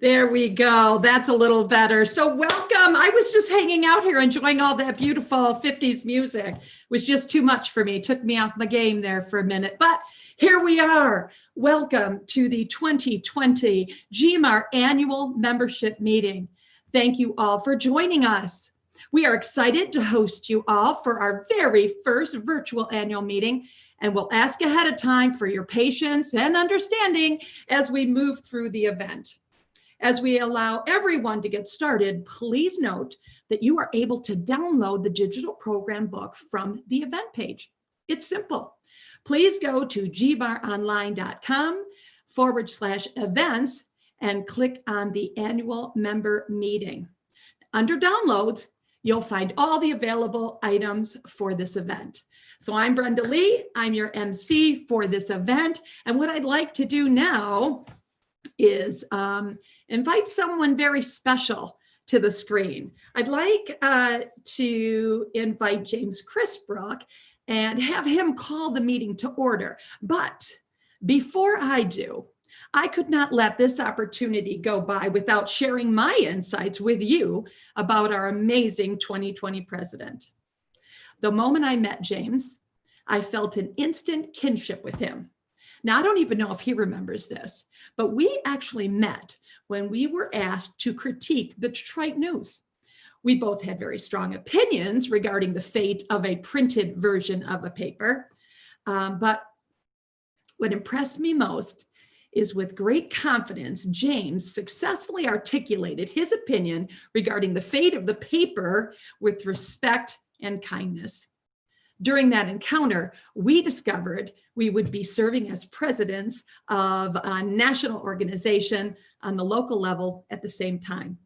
There we go. That's a little better. So welcome. I was just hanging out here enjoying all that beautiful 50s music. It was just too much for me. Took me off my game there for a minute. But here we are. Welcome to the 2020 Gmar annual membership meeting. Thank you all for joining us. We are excited to host you all for our very first virtual annual meeting, and we'll ask ahead of time for your patience and understanding as we move through the event. As we allow everyone to get started, please note that you are able to download the digital program book from the event page. It's simple. Please go to gmaronline.com/events and click on the annual member meeting. Under downloads, you'll find all the available items for this event. So I'm Brenda Lee, I'm your MC for this event. And what I'd like to do now is invite someone very special to the screen. I'd like to invite James Chrisbrook and have him call the meeting to order. But before I do, I could not let this opportunity go by without sharing my insights with you about our amazing 2020 president. The moment I met James, I felt an instant kinship with him. Now, I don't even know if he remembers this, but we actually met when we were asked to critique the Detroit News. We both had very strong opinions regarding the fate of a printed version of a paper. But what impressed me most is with great confidence, James successfully articulated his opinion regarding the fate of the paper with respect and kindness. During that encounter, we discovered we would be serving as presidents of a national organization on the local level at the same time.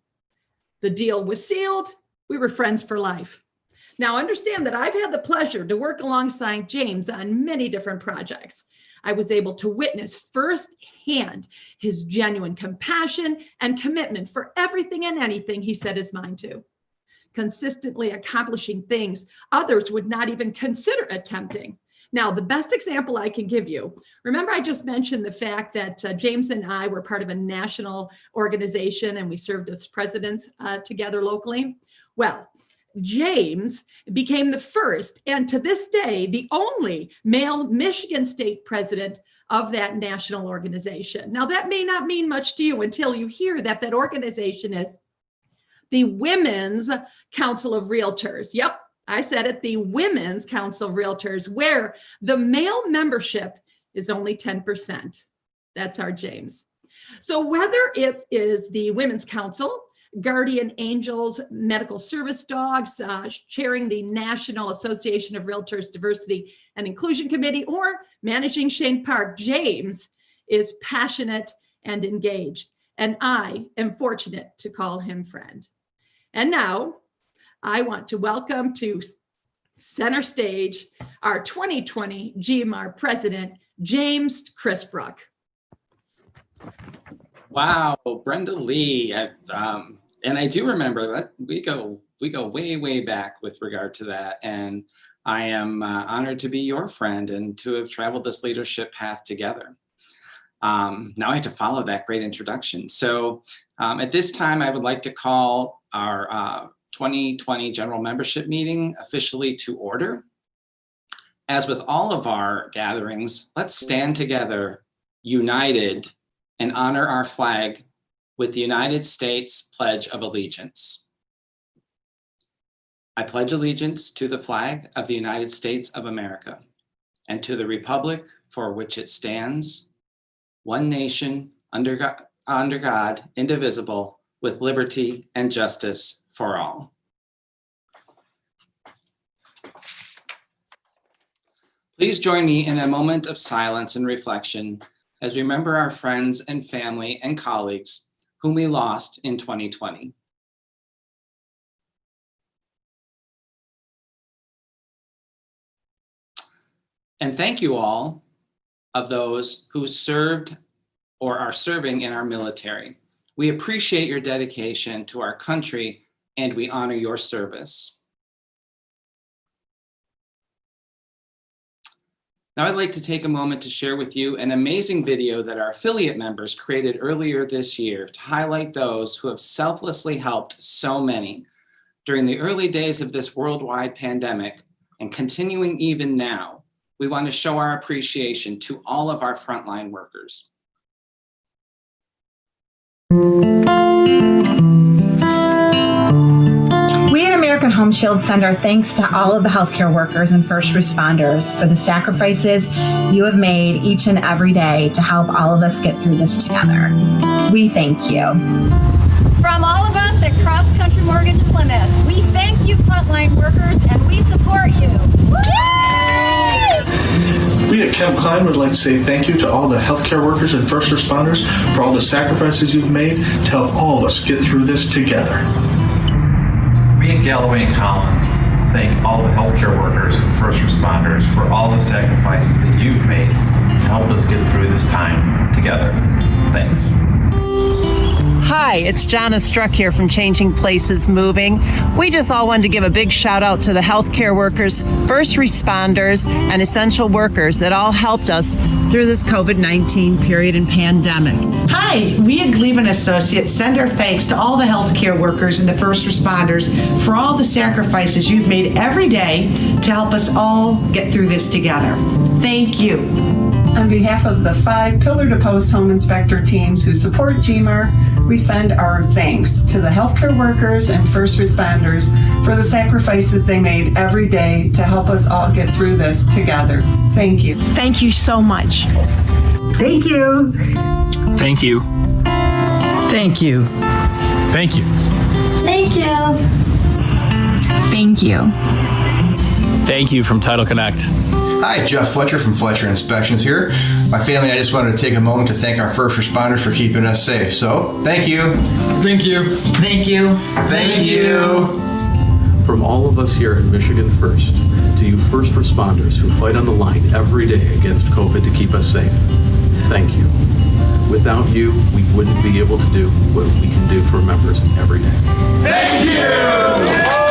The deal was sealed. We were friends for life. Now, understand that I've had the pleasure to work alongside James on many different projects. I was able to witness firsthand his genuine compassion and commitment for everything and anything he set his mind to, consistently accomplishing things others would not even consider attempting. Now, the best example I can give you, remember I just mentioned the fact that James and I were part of a national organization and we served as presidents together locally? Well, James became the first, and to this day, the only male Michigan State president of that national organization. Now, that may not mean much to you until you hear that that organization is the Women's Council of Realtors. Yep, I said it, the Women's Council of Realtors, where the male membership is only 10%. That's our James. So whether it is the Women's Council, Guardian Angels, Medical Service Dogs, chairing the National Association of Realtors Diversity and Inclusion Committee, or managing Shane Park, James is passionate and engaged, and I am fortunate to call him friend. And now I want to welcome to center stage our 2020 Gmar president, James Chrisbrook. Wow, Brenda Lee, and I do remember that we go way back with regard to that, and I am honored to be your friend and to have traveled this leadership path together. Now I have to follow that great introduction. So at this time, I would like to call our 2020 general membership meeting officially to order. As with all of our gatherings, let's stand together, united, and honor our flag with the United States Pledge of Allegiance. I pledge allegiance to the flag of the United States of America and to the republic for which it stands, one nation, under God, indivisible, with liberty and justice for all. Please join me in a moment of silence and reflection as we remember our friends and family and colleagues whom we lost in 2020. And thank you all of those who served or are serving in our military. We appreciate your dedication to our country and we honor your service. Now I'd like to take a moment to share with you an amazing video that our affiliate members created earlier this year to highlight those who have selflessly helped so many during the early days of this worldwide pandemic and continuing even now. We want to show our appreciation to all of our frontline workers. We at American Home Shield send our thanks to all of the healthcare workers and first responders for the sacrifices you have made each and every day to help all of us get through this together. We thank you. From all of us at Cross Country Mortgage Plymouth, we thank you, frontline workers, and we support you. Yay! We at Kemp Klein would like to say thank you to all the healthcare workers and first responders for all the sacrifices you've made to help all of us get through this together. We at Galloway and Collins thank all the healthcare workers and first responders for all the sacrifices that you've made to help us get through this time together. Thanks. Hi, it's Jonna Struck here from Changing Places Moving. We just all wanted to give a big shout out to the healthcare workers, first responders, and essential workers that all helped us through this COVID-19 period and pandemic. Hi, we at Gleason Associates send our thanks to all the healthcare workers and the first responders for all the sacrifices you've made every day to help us all get through this together. Thank you. On behalf of the 5 pillar-to-post home inspector teams who support Gmar, we send our thanks to the healthcare workers and first responders for the sacrifices they made every day to help us all get through this together. Thank you. Thank you so much. Thank you. Thank you. Thank you. Thank you. Thank you. Thank you. Thank you from Title Connect. Hi, Jeff Fletcher from Fletcher Inspections here. My family, I just wanted to take a moment to thank our first responders for keeping us safe. So, thank you. Thank you. Thank you. Thank you. From all of us here at Michigan First, to you first responders who fight on the line every day against COVID to keep us safe, thank you. Without you, we wouldn't be able to do what we can do for members every day. Thank you!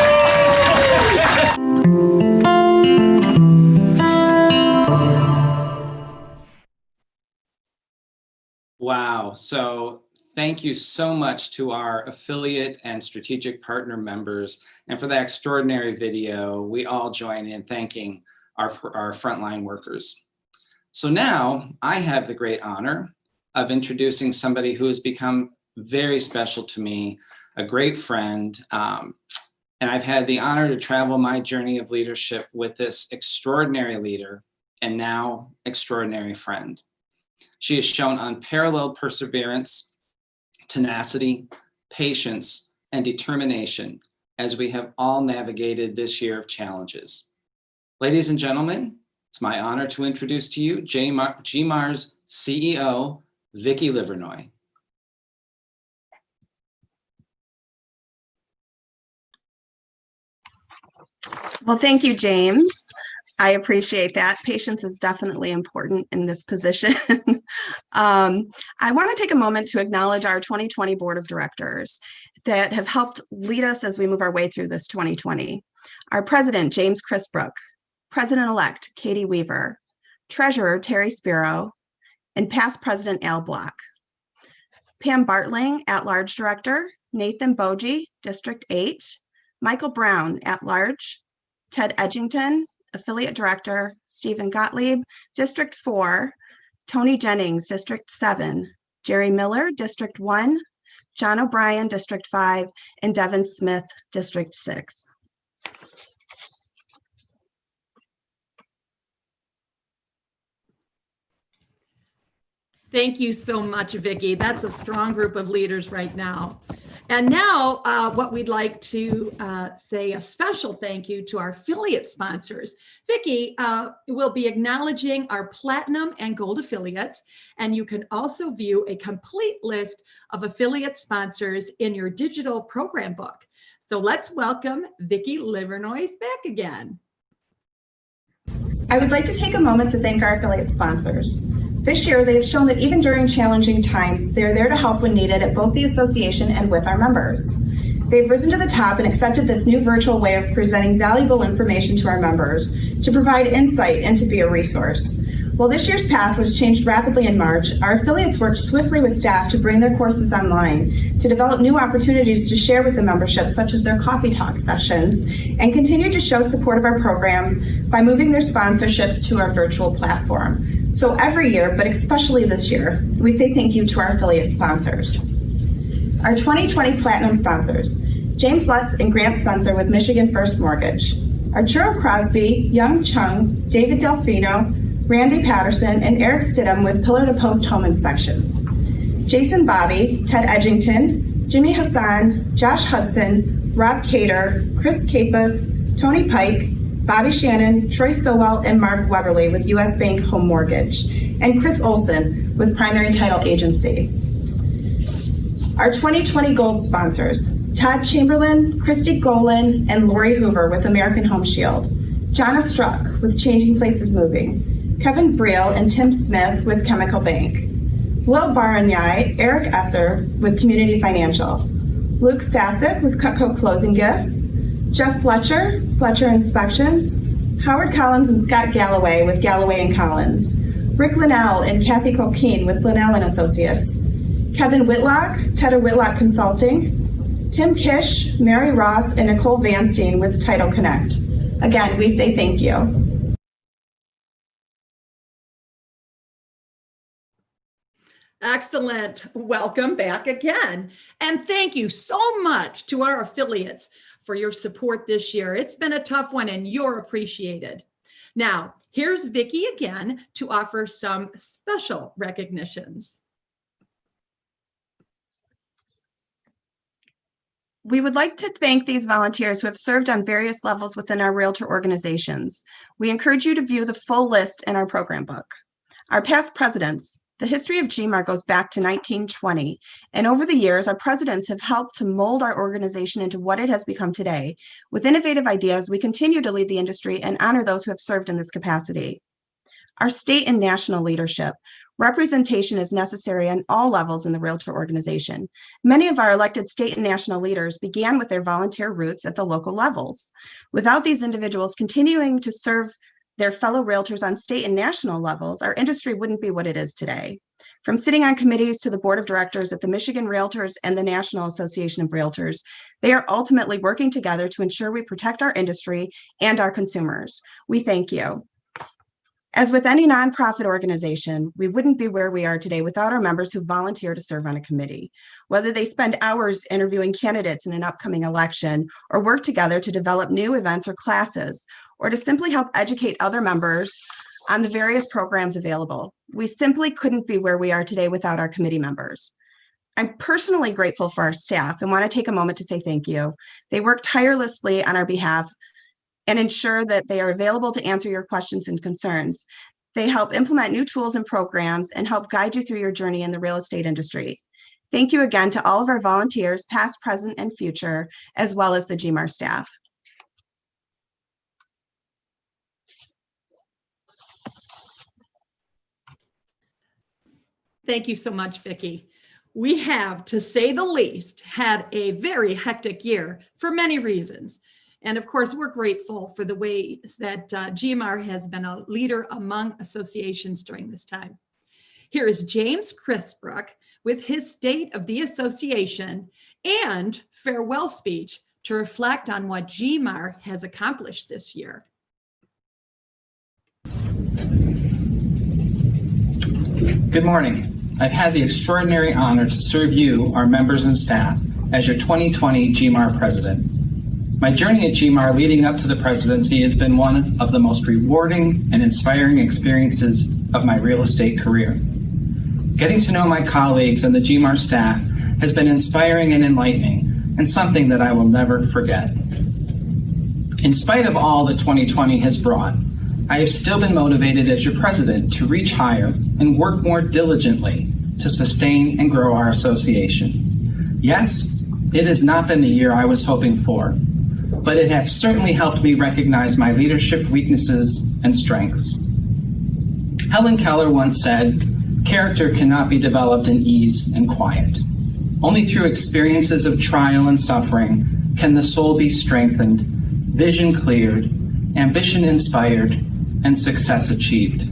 Wow. So thank you so much to our affiliate and strategic partner members. And for that extraordinary video, we all join in thanking our frontline workers. So now I have the great honor of introducing somebody who has become very special to me, a great friend. And I've had the honor to travel my journey of leadership with this extraordinary leader and now extraordinary friend. She has shown unparalleled perseverance, tenacity, patience, and determination as we have all navigated this year of challenges. Ladies and gentlemen, it's my honor to introduce to you Gmar's CEO, Vikki Livernoy. Well, thank you, James. I appreciate that. Patience is definitely important in this position. I want to take a moment to acknowledge our 2020 Board of Directors that have helped lead us as we move our way through this 2020. Our President, James Chrisbrook, President-elect Katie Weaver, Treasurer Terry Spiro, and past President Al Block. Pam Bartling, At-Large Director, Nathan Boji, District 8, Michael Brown, At-Large, Ted Edgington, Affiliate Director, Stephen Gottlieb, District 4, Tony Jennings, District 7, Jerry Miller, District 1, John O'Brien, District 5, and Devin Smith, District 6. Thank you so much, Vikki. That's a strong group of leaders right now. And now what we'd like to say a special thank you to our affiliate sponsors. Vikki will be acknowledging our platinum and gold affiliates, and you can also view a complete list of affiliate sponsors in your digital program book. So let's welcome Vikki Livernoy back again. I would like to take a moment to thank our affiliate sponsors. This year, they have shown that even during challenging times, they're there to help when needed at both the association and with our members. They've risen to the top and accepted this new virtual way of presenting valuable information to our members to provide insight and to be a resource. While this year's path was changed rapidly in March, our affiliates worked swiftly with staff to bring their courses online, to develop new opportunities to share with the membership, such as their coffee talk sessions, and continue to show support of our programs by moving their sponsorships to our virtual platform. So every year, but especially this year, we say thank you to our affiliate sponsors. Our 2020 Platinum sponsors, James Lutz and Grant Spencer with Michigan First Mortgage, Arturo Crosby, Young Chung, David Delfino, Randy Patterson, and Eric Stidham with Pillar to Post Home Inspections. Jason Bobby, Ted Edgington, Jimmy Hassan, Josh Hudson, Rob Cater, Chris Capus, Tony Pike, Bobby Shannon, Troy Sowell, and Mark Weberly with U.S. Bank Home Mortgage, and Chris Olson with Primary Title Agency. Our 2020 Gold sponsors, Todd Chamberlain, Christy Golan, and Lori Hoover with American Home Shield, Jonna Struck with Changing Places Moving, Kevin Briel and Tim Smith with Chemical Bank, Will Baranyai, Eric Esser with Community Financial, Luke Sassick with Cutco Closing Gifts, Jeff Fletcher, Fletcher Inspections, Howard Collins and Scott Galloway with Galloway and Collins, Rick Linnell and Kathy Colkeen with Linnell and Associates, Kevin Whitlock, Tedder Whitlock Consulting, Tim Kish, Mary Ross, and Nicole Vanstein with Title Connect. Again, we say thank you. Excellent. Welcome back again. And thank you so much to our affiliates for your support this year. It's been a tough one and you're appreciated. Now, here's Vikki again to offer some special recognitions. We would like to thank these volunteers who have served on various levels within our Realtor organizations. We encourage you to view the full list in our program book. Our past presidents. The history of Gmar goes back to 1920, and over the years, our presidents have helped to mold our organization into what it has become today. With innovative ideas, we continue to lead the industry and honor those who have served in this capacity. Our state and national leadership. Representation is necessary on all levels in the Realtor organization. Many of our elected state and national leaders began with their volunteer roots at the local levels. Without these individuals continuing to serve their fellow realtors on state and national levels, our industry wouldn't be what it is today. From sitting on committees to the board of directors at the Michigan Realtors and the National Association of Realtors, they are ultimately working together to ensure we protect our industry and our consumers. We thank you. As with any nonprofit organization, we wouldn't be where we are today without our members who volunteer to serve on a committee. Whether they spend hours interviewing candidates in an upcoming election or work together to develop new events or classes, or to simply help educate other members on the various programs available. We simply couldn't be where we are today without our committee members. I'm personally grateful for our staff and want to take a moment to say thank you. They work tirelessly on our behalf and ensure that they are available to answer your questions and concerns. They help implement new tools and programs and help guide you through your journey in the real estate industry. Thank you again to all of our volunteers, past, present, and future, as well as the Gmar staff. Thank you so much, Vikki. We have, to say the least, had a very hectic year for many reasons. And of course, we're grateful for the ways that Gmar has been a leader among associations during this time. Here is James Chrisbrook with his State of the Association and farewell speech to reflect on what Gmar has accomplished this year. Good morning. I've had the extraordinary honor to serve you, our members and staff, as your 2020 Gmar president. My journey at Gmar leading up to the presidency has been one of the most rewarding and inspiring experiences of my real estate career. Getting to know my colleagues and the Gmar staff has been inspiring and enlightening, and something that I will never forget. In spite of all that 2020 has brought, I have still been motivated as your president to reach higher and work more diligently to sustain and grow our association. Yes, it has not been the year I was hoping for, but it has certainly helped me recognize my leadership weaknesses and strengths. Helen Keller once said, "Character cannot be developed in ease and quiet." Only through experiences of trial and suffering can the soul be strengthened, vision cleared, ambition inspired, and success achieved.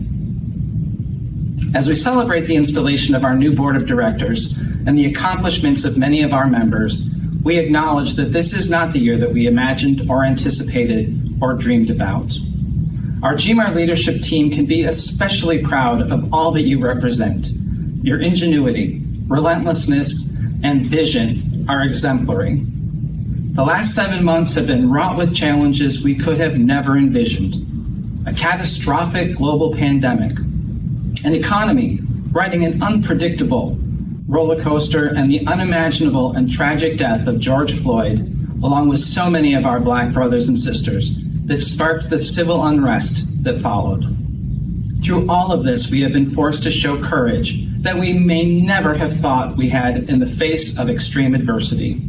As we celebrate the installation of our new board of directors and the accomplishments of many of our members, we acknowledge that this is not the year that we imagined or anticipated or dreamed about. Our Gmar leadership team can be especially proud of all that you represent. Your ingenuity, relentlessness, and vision are exemplary. The last 7 months have been wrought with challenges we could have never envisioned. A catastrophic global pandemic, an economy riding an unpredictable roller coaster, and the unimaginable and tragic death of George Floyd, along with so many of our Black brothers and sisters, that sparked the civil unrest that followed. Through all of this, we have been forced to show courage that we may never have thought we had in the face of extreme adversity.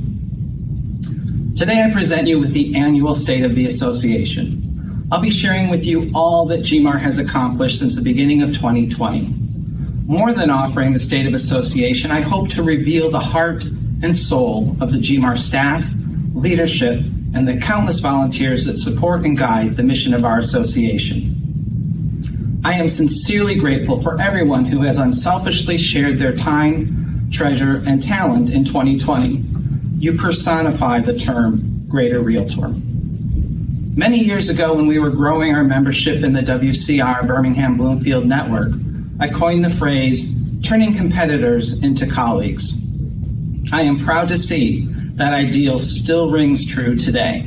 Today, I present you with the annual State of the Association. I'll be sharing with you all that Gmar has accomplished since the beginning of 2020. More than offering the State of Association, I hope to reveal the heart and soul of the Gmar staff, leadership, and the countless volunteers that support and guide the mission of our association. I am sincerely grateful for everyone who has unselfishly shared their time, treasure, and talent in 2020. You personify the term Greater Realtor. Many years ago, when we were growing our membership in the WCR Birmingham Bloomfield network, I coined the phrase, turning competitors into colleagues. I am proud to see that ideal still rings true today.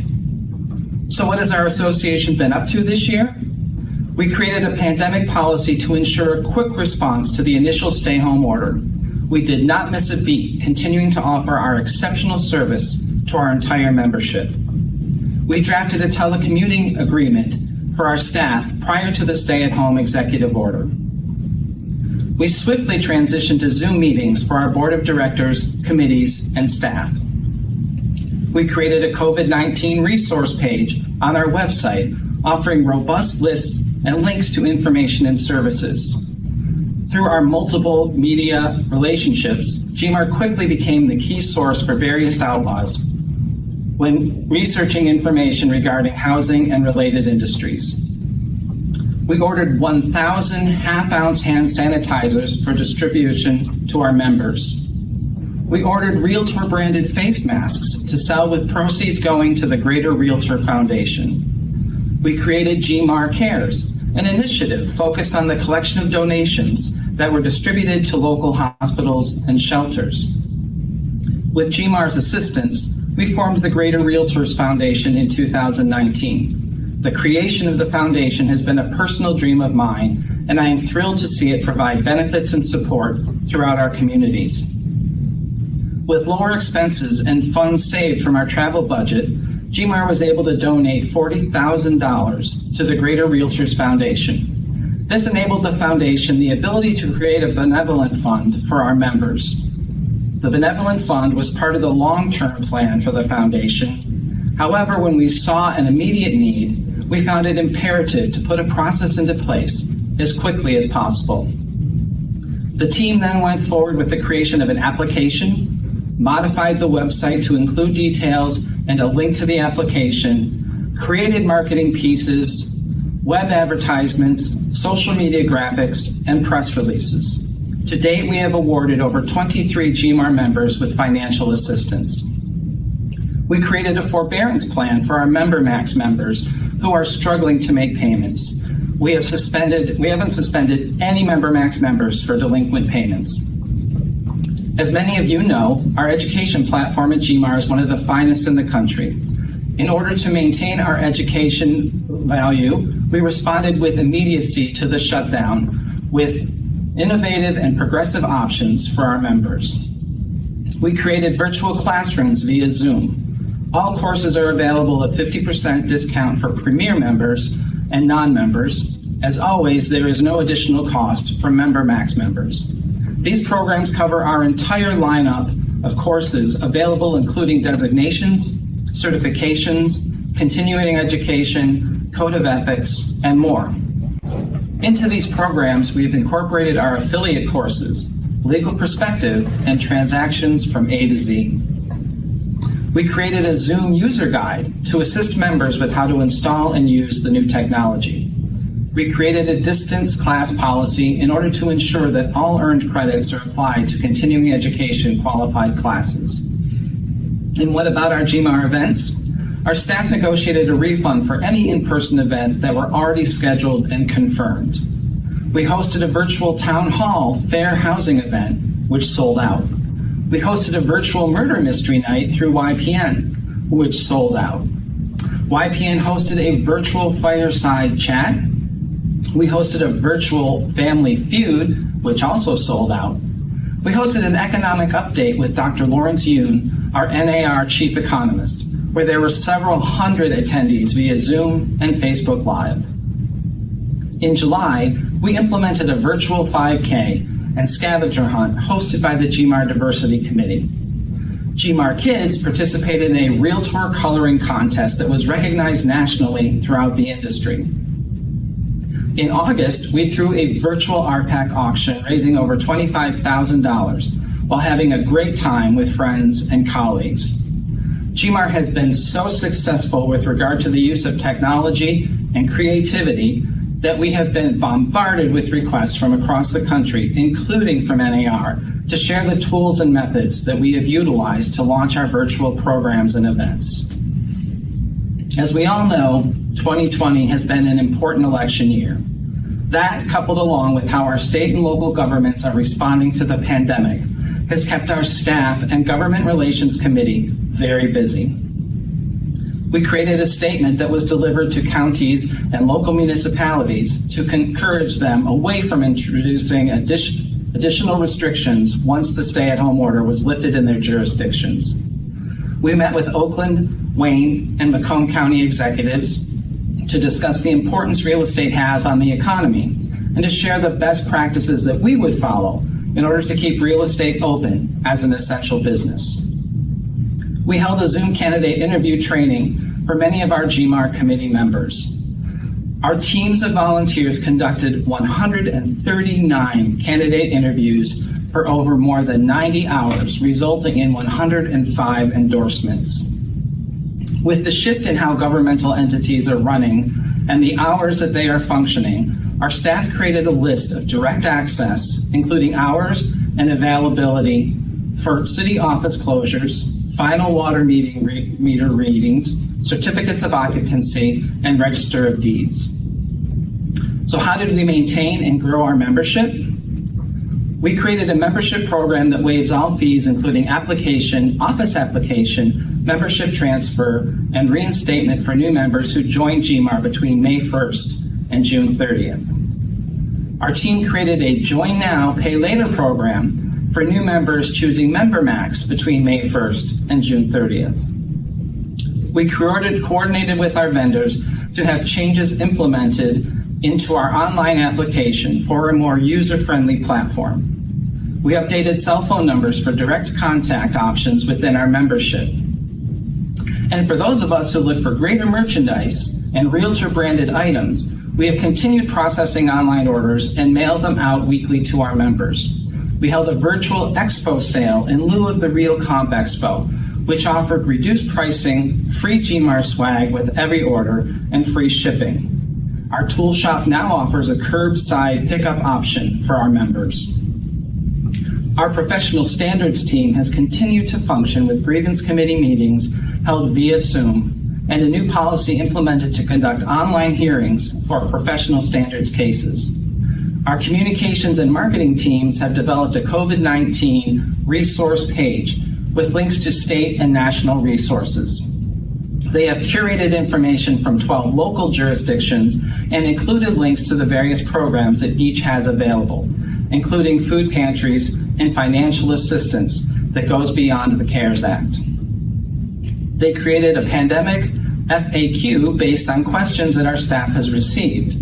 So what has our association been up to this year? We created a pandemic policy to ensure a quick response to the initial stay-home order. We did not miss a beat, continuing to offer our exceptional service to our entire membership. We drafted a telecommuting agreement for our staff prior to the stay-at-home executive order. We swiftly transitioned to Zoom meetings for our board of directors, committees, and staff. We created a COVID-19 resource page on our website, offering robust lists and links to information and services. Through our multiple media relationships, Gmar quickly became the key source for various outlaws when researching information regarding housing and related industries. We ordered 1,000 half-ounce hand sanitizers for distribution to our members. We ordered Realtor-branded face masks to sell with proceeds going to the Greater Realtor Foundation. We created Gmar Cares, an initiative focused on the collection of donations that were distributed to local hospitals and shelters. With Gmar's assistance, we formed the Greater Realtors Foundation in 2019. The creation of the foundation has been a personal dream of mine, and I am thrilled to see it provide benefits and support throughout our communities. With lower expenses and funds saved from our travel budget, Gmar was able to donate $40,000 to the Greater Realtors Foundation. This enabled the foundation the ability to create a benevolent fund for our members. The benevolent fund was part of the long-term plan for the foundation. However, when we saw an immediate need, we found it imperative to put a process into place as quickly as possible. The team then went forward with the creation of an application, modified the website to include details and a link to the application, created marketing pieces, web advertisements, social media graphics, and press releases. To date, we have awarded over 23 Gmar members with financial assistance. We created a forbearance plan for our MemberMax members who are struggling to make payments. We haven't suspended any MemberMax members for delinquent payments. As many of you know, our education platform at Gmar is one of the finest in the country. In order to maintain our education value, we responded with immediacy to the shutdown with innovative and progressive options for our members. We created virtual classrooms via Zoom. All courses are available at 50% discount for Premier members and non-members. As always, there is no additional cost for MemberMax members. These programs cover our entire lineup of courses available, including designations, certifications, continuing education, code of ethics, and more. Into these programs, we've incorporated our affiliate courses, legal perspective, and transactions from A to Z. We created a Zoom user guide to assist members with how to install and use the new technology. We created a distance class policy in order to ensure that all earned credits are applied to continuing education qualified classes. And what about our Gmar events? Our staff negotiated a refund for any in-person event that were already scheduled and confirmed. We hosted a virtual town hall fair housing event, which sold out. We hosted a virtual murder mystery night through YPN, which sold out. YPN hosted a virtual fireside chat. We hosted a virtual family feud, which also sold out. We hosted an economic update with Dr. Lawrence Yoon, our NAR chief economist, where there were several hundred attendees via Zoom and Facebook Live. In July, we implemented a virtual 5K and scavenger hunt hosted by the Gmar Diversity Committee. Gmar Kids participated in a Realtor coloring contest that was recognized nationally throughout the industry. In August, we threw a virtual RPAC auction raising over $25,000 while having a great time with friends and colleagues. Gmar has been so successful with regard to the use of technology and creativity that we have been bombarded with requests from across the country, including from NAR, to share the tools and methods that we have utilized to launch our virtual programs and events. As we all know, 2020 has been an important election year. That, coupled along with how our state and local governments are responding to the pandemic, has kept our staff and Government Relations Committee very busy. We created a statement that was delivered to counties and local municipalities to encourage them away from introducing additional restrictions once the stay-at-home order was lifted in their jurisdictions. We met with Oakland, Wayne, and Macomb County executives to discuss the importance real estate has on the economy and to share the best practices that we would follow in order to keep real estate open as an essential business. We held a Zoom candidate interview training for many of our Gmar committee members. Our teams of volunteers conducted 139 candidate interviews for over more than 90 hours, resulting in 105 endorsements. With the shift in how governmental entities are running and the hours that they are functioning, our staff created a list of direct access, including hours and availability for city office closures, final water meter readings, certificates of occupancy, and register of deeds. So how did we maintain and grow our membership? We created a membership program that waives all fees, including application, office application, membership transfer, and reinstatement for new members who joined Gmar between May 1st and June 30th. Our team created a Join Now, Pay Later program for new members choosing MemberMax between May 1st and June 30th. We coordinated with our vendors to have changes implemented into our online application for a more user-friendly platform. We updated cell phone numbers for direct contact options within our membership. And for those of us who look for greater merchandise and Realtor-branded items, we have continued processing online orders and mailed them out weekly to our members. We held a virtual expo sale in lieu of the Real Comp Expo, which offered reduced pricing, free Gmar swag with every order, and free shipping. Our tool shop now offers a curbside pickup option for our members. Our professional standards team has continued to function with grievance committee meetings held via Zoom and a new policy implemented to conduct online hearings for professional standards cases. Our communications and marketing teams have developed a COVID-19 resource page with links to state and national resources. They have curated information from 12 local jurisdictions and included links to the various programs that each has available, including food pantries and financial assistance that goes beyond the CARES Act. They created a pandemic FAQ based on questions that our staff has received.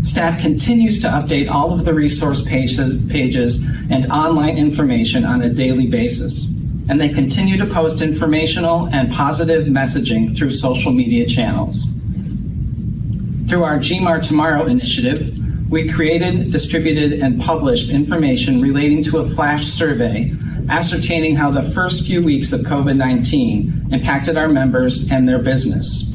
Staff continues to update all of the resource pages and online information on a daily basis, and they continue to post informational and positive messaging through social media channels. Through our Gmar Tomorrow initiative, we created, distributed, and published information relating to a flash survey ascertaining how the first few weeks of COVID-19 impacted our members and their business.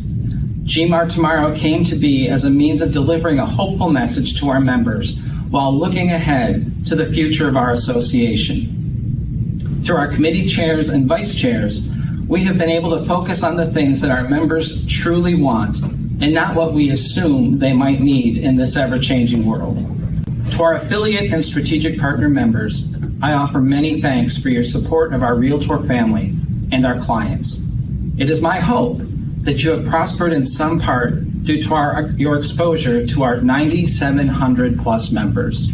Gmar Tomorrow came to be as a means of delivering a hopeful message to our members while looking ahead to the future of our association. Through our committee chairs and vice chairs, we have been able to focus on the things that our members truly want and not what we assume they might need in this ever-changing world. To our affiliate and strategic partner members, I offer many thanks for your support of our Realtor family and our clients. It is my hope that you have prospered in some part due to your exposure to our 9,700 plus members.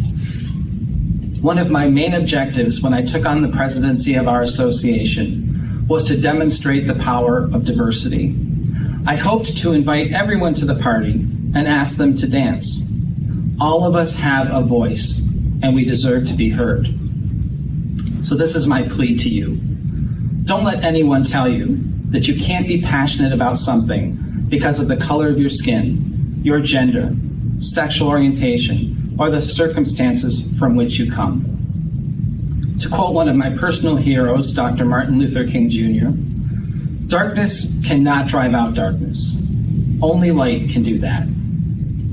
One of my main objectives when I took on the presidency of our association was to demonstrate the power of diversity. I hoped to invite everyone to the party and ask them to dance. All of us have a voice, and we deserve to be heard. So this is my plea to you. Don't let anyone tell you that you can't be passionate about something because of the color of your skin, your gender, sexual orientation, or the circumstances from which you come. To quote one of my personal heroes, Dr. Martin Luther King Jr., "Darkness cannot drive out darkness. Only light can do that.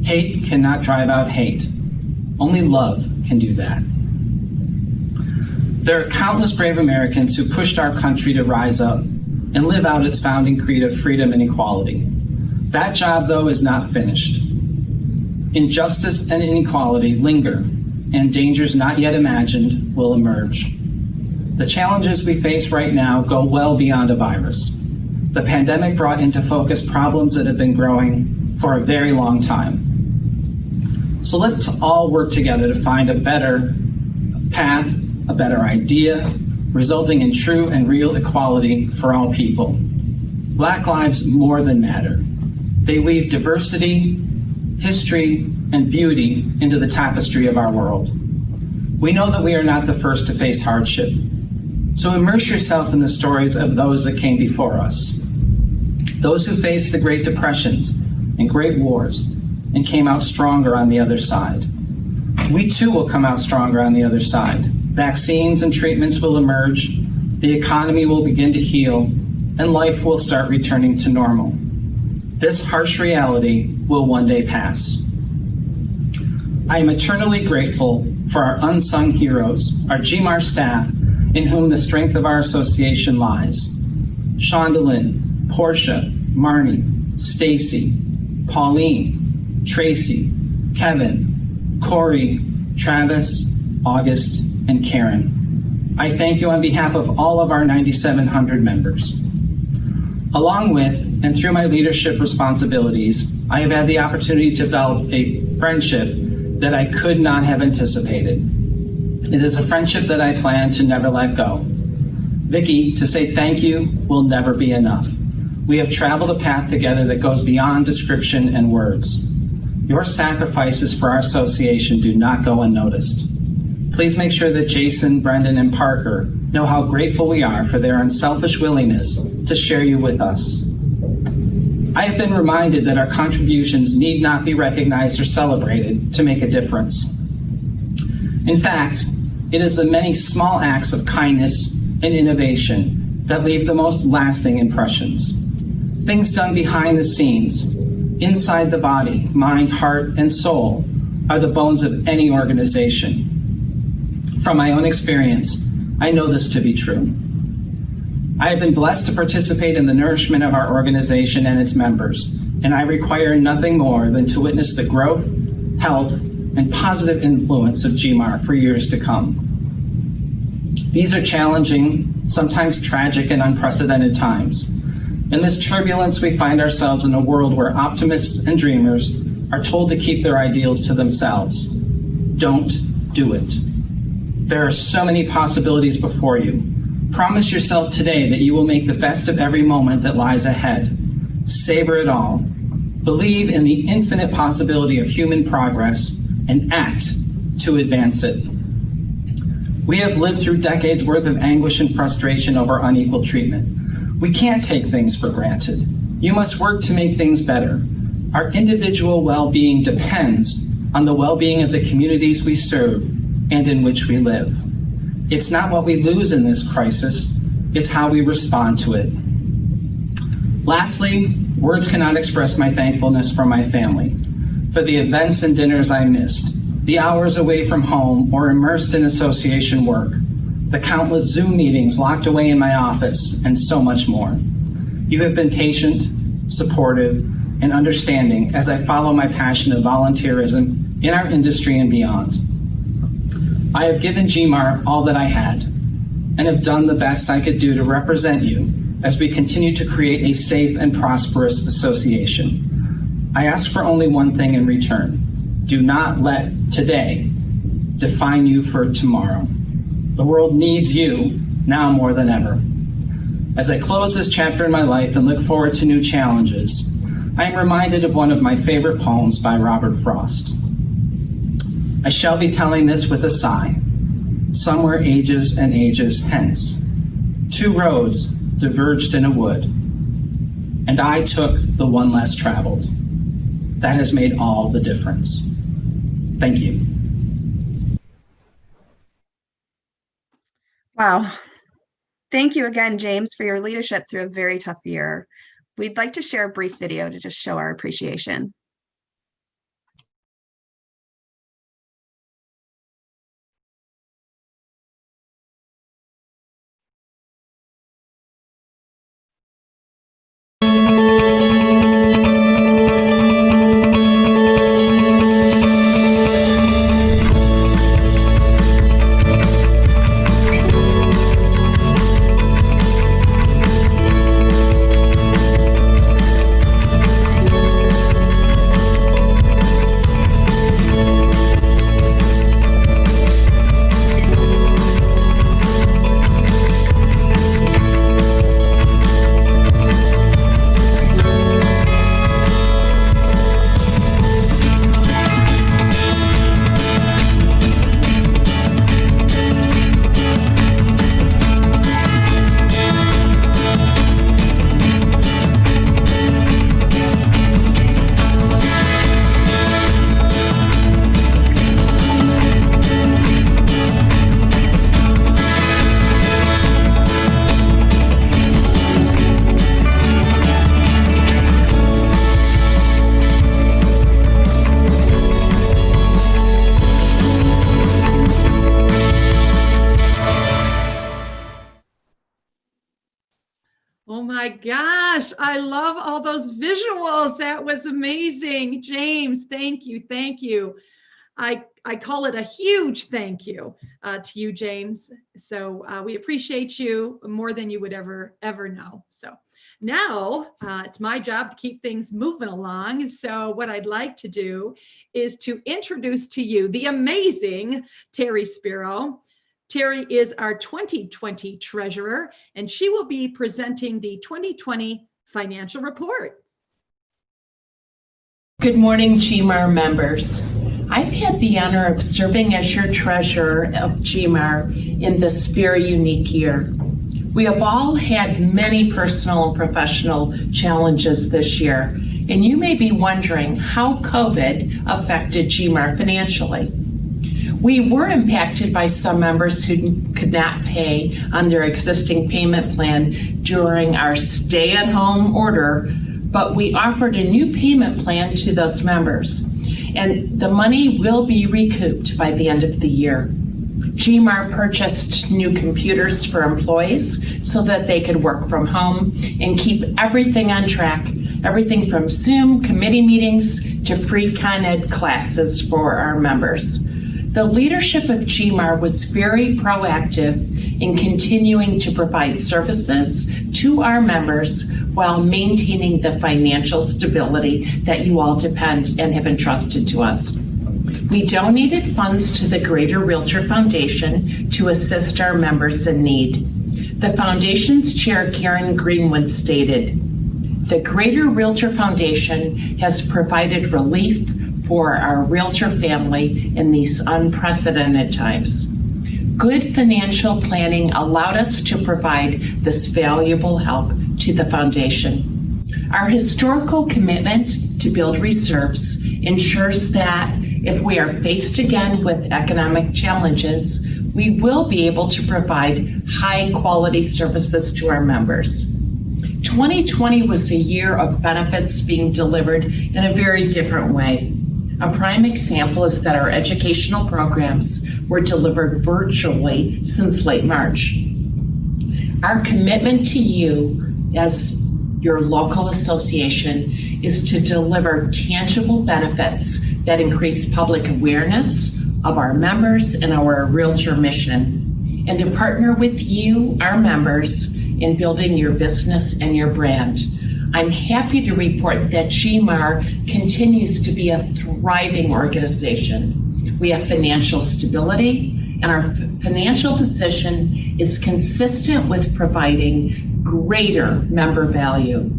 Hate cannot drive out hate. Only love can do that." There are countless brave Americans who pushed our country to rise up and live out its founding creed of freedom and equality. That job, though, is not finished. Injustice and inequality linger, and dangers not yet imagined will emerge. The challenges we face right now go well beyond a virus. The pandemic brought into focus problems that have been growing for a very long time. So let's all work together to find a better path, a better idea, resulting in true and real equality for all people. Black lives more than matter. They weave diversity, history, and beauty into the tapestry of our world. We know that we are not the first to face hardship. So immerse yourself in the stories of those that came before us. Those who faced the Great Depressions and Great Wars and came out stronger on the other side. We too will come out stronger on the other side. Vaccines and treatments will emerge, the economy will begin to heal, and life will start returning to normal. This harsh reality will one day pass. I am eternally grateful for our unsung heroes, our Gmar staff, in whom the strength of our association lies. Shondalyn, Portia, Marnie, Stacy, Pauline, Tracy, Kevin, Corey, Travis, August, and Karen. I thank you on behalf of all of our 9,700 members. Along with and through my leadership responsibilities, I have had the opportunity to develop a friendship that I could not have anticipated. It is a friendship that I plan to never let go. Vikki, to say thank you will never be enough. We have traveled a path together that goes beyond description and words. Your sacrifices for our association do not go unnoticed. Please make sure that Jason, Brendan, and Parker know how grateful we are for their unselfish willingness to share you with us. I have been reminded that our contributions need not be recognized or celebrated to make a difference. In fact, it is the many small acts of kindness and innovation that leave the most lasting impressions. Things done behind the scenes, inside the body, mind, heart, and soul, are the bones of any organization. From my own experience, I know this to be true. I have been blessed to participate in the nourishment of our organization and its members, and I require nothing more than to witness the growth, health, and positive influence of Gmar for years to come. These are challenging, sometimes tragic and unprecedented times. In this turbulence, we find ourselves in a world where optimists and dreamers are told to keep their ideals to themselves. Don't do it. There are so many possibilities before you. Promise yourself today that you will make the best of every moment that lies ahead. Savor it all. Believe in the infinite possibility of human progress and act to advance it. We have lived through decades worth of anguish and frustration over unequal treatment. We can't take things for granted. You must work to make things better. Our individual well-being depends on the well-being of the communities we serve and in which we live. It's not what we lose in this crisis, it's how we respond to it. Lastly, words cannot express my thankfulness for my family, for the events and dinners I missed, the hours away from home or immersed in association work, the countless Zoom meetings locked away in my office, and so much more. You have been patient, supportive, and understanding as I follow my passion of volunteerism in our industry and beyond. I have given Gmar all that I had and have done the best I could do to represent you as we continue to create a safe and prosperous association. I ask for only one thing in return. Do not let today define you for tomorrow. The world needs you now more than ever. As I close this chapter in my life and look forward to new challenges, I am reminded of one of my favorite poems by Robert Frost. I shall be telling this with a sigh. Somewhere ages and ages hence, two roads diverged in a wood, and I took the one less traveled. That has made all the difference. Thank you. Wow. Thank you again, James, for your leadership through a very tough year. We'd like to share a brief video to just show our appreciation. Oh my gosh, I love all those visuals. That was amazing. James, thank you, thank you. I call it a huge thank you to you, James. So we appreciate you more than you would ever know. So now it's my job to keep things moving along. So what I'd like to do is to introduce to you the amazing Terry Spiro. Terry is our 2020 treasurer, and she will be presenting the 2020 financial report. Good morning, Gmar members. I've had the honor of serving as your treasurer of Gmar in this very unique year. We have all had many personal and professional challenges this year, and you may be wondering how COVID affected Gmar financially. We were impacted by some members who could not pay on their existing payment plan during our stay-at-home order, but we offered a new payment plan to those members, and the money will be recouped by the end of the year. Gmar purchased new computers for employees so that they could work from home and keep everything on track, everything from Zoom committee meetings to free Con Ed classes for our members. The leadership of Gmar was very proactive in continuing to provide services to our members while maintaining the financial stability that you all depend and have entrusted to us. We donated funds to the Greater Realtor Foundation to assist our members in need. The foundation's chair, Karen Greenwood, stated, "The Greater Realtor Foundation has provided relief for our realtor family in these unprecedented times. Good financial planning allowed us to provide this valuable help to the foundation. Our historical commitment to build reserves ensures that If we are faced again with economic challenges, we will be able to provide high-quality services to our members. 2020 was a year of benefits being delivered in a very different way. A prime example is that our educational programs were delivered virtually since late March. Our commitment to you as your local association is to deliver tangible benefits that increase public awareness of our members and our Realtor mission, and to partner with you, our members, in building your business and your brand. I'm happy to report that Gmar continues to be a thriving organization. We have financial stability, and our financial position is consistent with providing greater member value.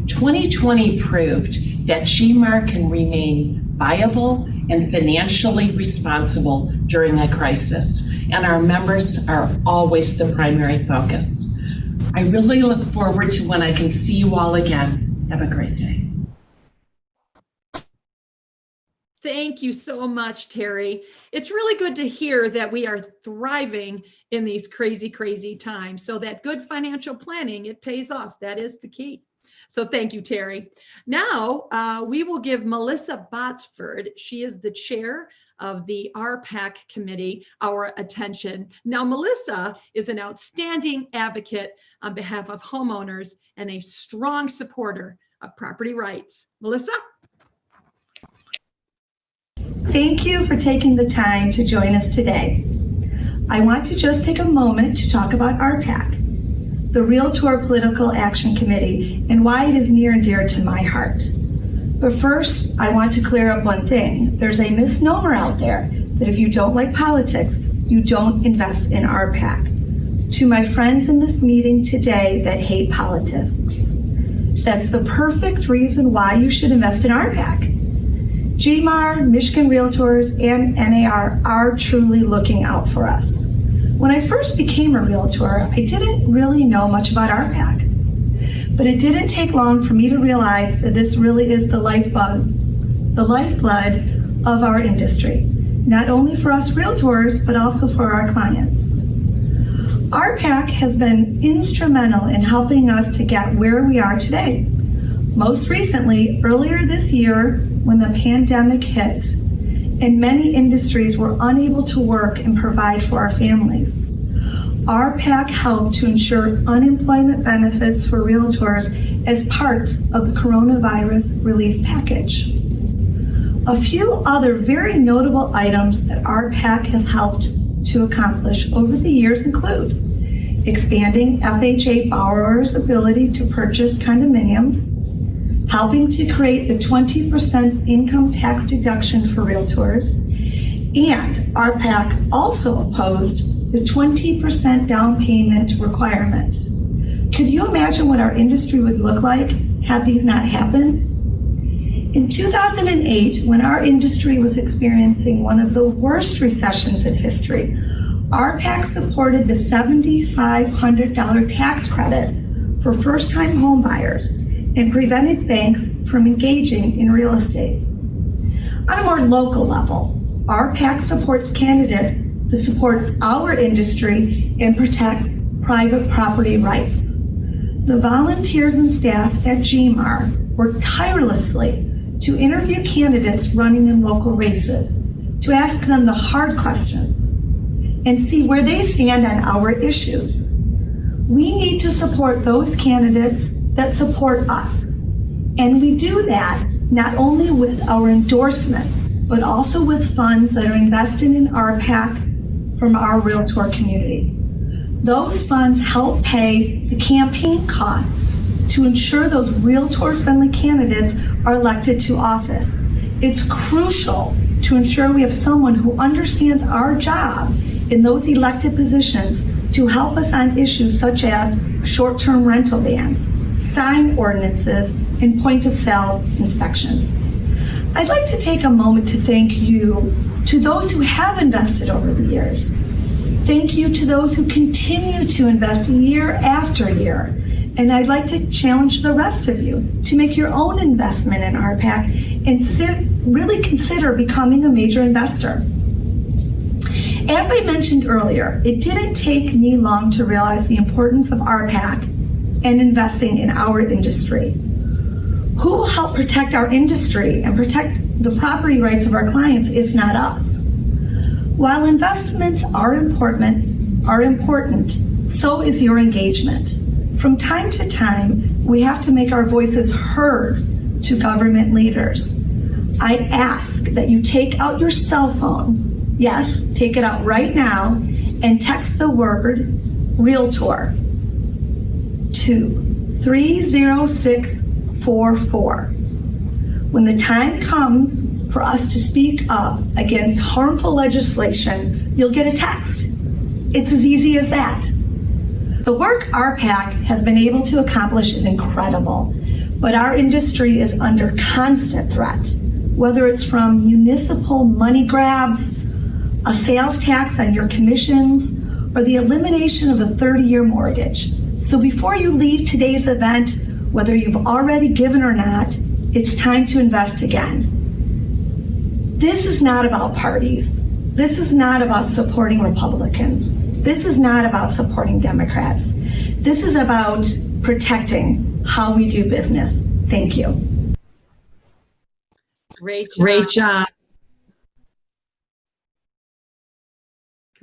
2020 proved that Gmar can remain viable and financially responsible during a crisis, and our members are always the primary focus. I really look forward to when I can see you all again. Have a great day. Thank you so much, Terry. It's really good to hear that we are thriving in these crazy, crazy times. So that good financial planning, it pays off. That is the key. So thank you, Terry. Now we will give Melissa Botsford, she is the chair of the RPAC committee, our attention. Now, Melissa is an outstanding advocate on behalf of homeowners and a strong supporter of property rights. Melissa? Thank you for taking the time to join us today. I want to just take a moment to talk about RPAC, the Realtor Political Action Committee, and why it is near and dear to my heart. But first, I want to clear up one thing. There's a misnomer out there that if you don't like politics, you don't invest in RPAC. To my friends in this meeting today that hate politics, that's the perfect reason why you should invest in RPAC. Gmar, Michigan Realtors, and NAR are truly looking out for us. When I first became a realtor, I didn't really know much about RPAC. But it didn't take long for me to realize that this really is the lifeblood of our industry, not only for us realtors, but also for our clients. RPAC has been instrumental in helping us to get where we are today. Most recently, earlier this year, when the pandemic hit and many industries were unable to work and provide for our families, RPAC helped to ensure unemployment benefits for realtors as part of the coronavirus relief package. A few other very notable items that RPAC has helped to accomplish over the years include expanding FHA borrowers' ability to purchase condominiums, helping to create the 20% income tax deduction for realtors, and RPAC also opposed the 20% down payment requirement. Could you imagine what our industry would look like had these not happened? In 2008, when our industry was experiencing one of the worst recessions in history, RPAC supported the $7,500 tax credit for first-time home buyers and prevented banks from engaging in real estate. On a more local level, RPAC supports candidates to support our industry and protect private property rights. The volunteers and staff at Jaymar work tirelessly to interview candidates running in local races, to ask them the hard questions, and see where they stand on our issues. We need to support those candidates that support us. And we do that not only with our endorsement, but also with funds that are invested in RPAC from our realtor community. Those funds help pay the campaign costs to ensure those realtor-friendly candidates are elected to office. It's crucial to ensure we have someone who understands our job in those elected positions to help us on issues such as short-term rental bans, sign ordinances, and point-of-sale inspections. I'd like to take a moment to thank you to those who have invested over the years. Thank you to those who continue to invest year after year. And I'd like to challenge the rest of you to make your own investment in RPAC and really consider becoming a major investor. As I mentioned earlier, it didn't take me long to realize the importance of RPAC and investing in our industry. Who will help protect our industry and protect the property rights of our clients if not us? While investments are important, so is your engagement. From time to time, we have to make our voices heard to government leaders. I ask that you take out your cell phone, yes, take it out right now, and text the word Realtor to 30644. When the time comes for us to speak up against harmful legislation, you'll get a text. It's as easy as that. The work RPAC has been able to accomplish is incredible, but our industry is under constant threat, whether it's from municipal money grabs, a sales tax on your commissions, or the elimination of a 30-year mortgage. So before you leave today's event, whether you've already given or not, it's time to invest again. This is not about parties. This is not about supporting Republicans. This is not about supporting Democrats. This is about protecting how we do business. Thank you. Great job.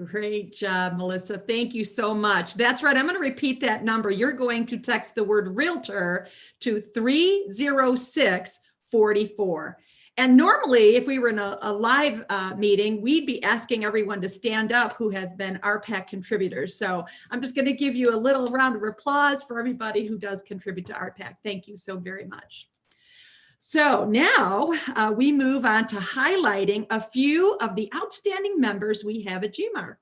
Great job, Melissa. Thank you so much. That's right. I'm going to repeat that number. You're going to text the word Realtor to 30644. And normally, if we were in a live meeting, we'd be asking everyone to stand up who has been RPAC contributors. So I'm just going to give you a little round of applause for everybody who does contribute to RPAC. Thank you so very much. So now we move on to highlighting a few of the outstanding members we have at Gmar.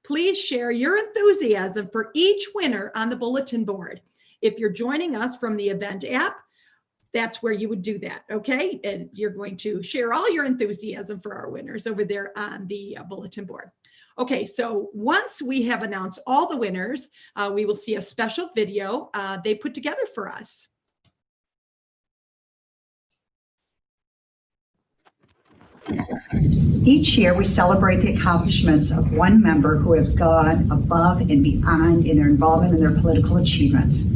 Please share your enthusiasm for each winner on the bulletin board. If you're joining us from the event app, that's where you would do that, okay? And you're going to share all your enthusiasm for our winners over there on the bulletin board. Okay, so once we have announced all the winners, we will see a special video they put together for us. Each year, we celebrate the accomplishments of one member who has gone above and beyond in their involvement in their political achievements.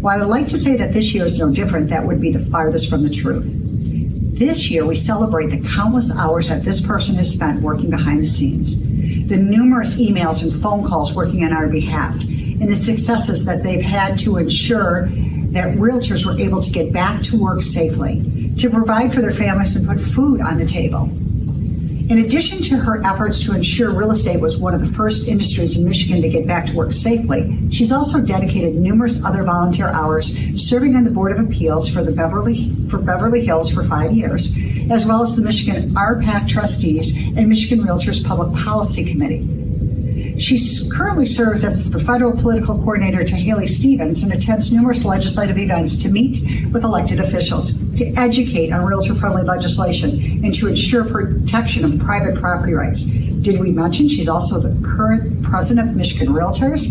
While I'd like to say that this year is no different, that would be the farthest from the truth. This year, we celebrate the countless hours that this person has spent working behind the scenes, the numerous emails and phone calls working on our behalf, and the successes that they've had to ensure that realtors were able to get back to work safely, to provide for their families and put food on the table. In addition to her efforts to ensure real estate was one of the first industries in Michigan to get back to work safely, she's also dedicated numerous other volunteer hours serving on the Board of Appeals for Beverly Hills for 5 years, as well as the Michigan RPAC Trustees and Michigan Realtors Public Policy Committee. She currently serves as the federal political coordinator to Haley Stevens and attends numerous legislative events to meet with elected officials, to educate on realtor-friendly legislation, and to ensure protection of private property rights. Did we mention she's also the current president of Michigan Realtors?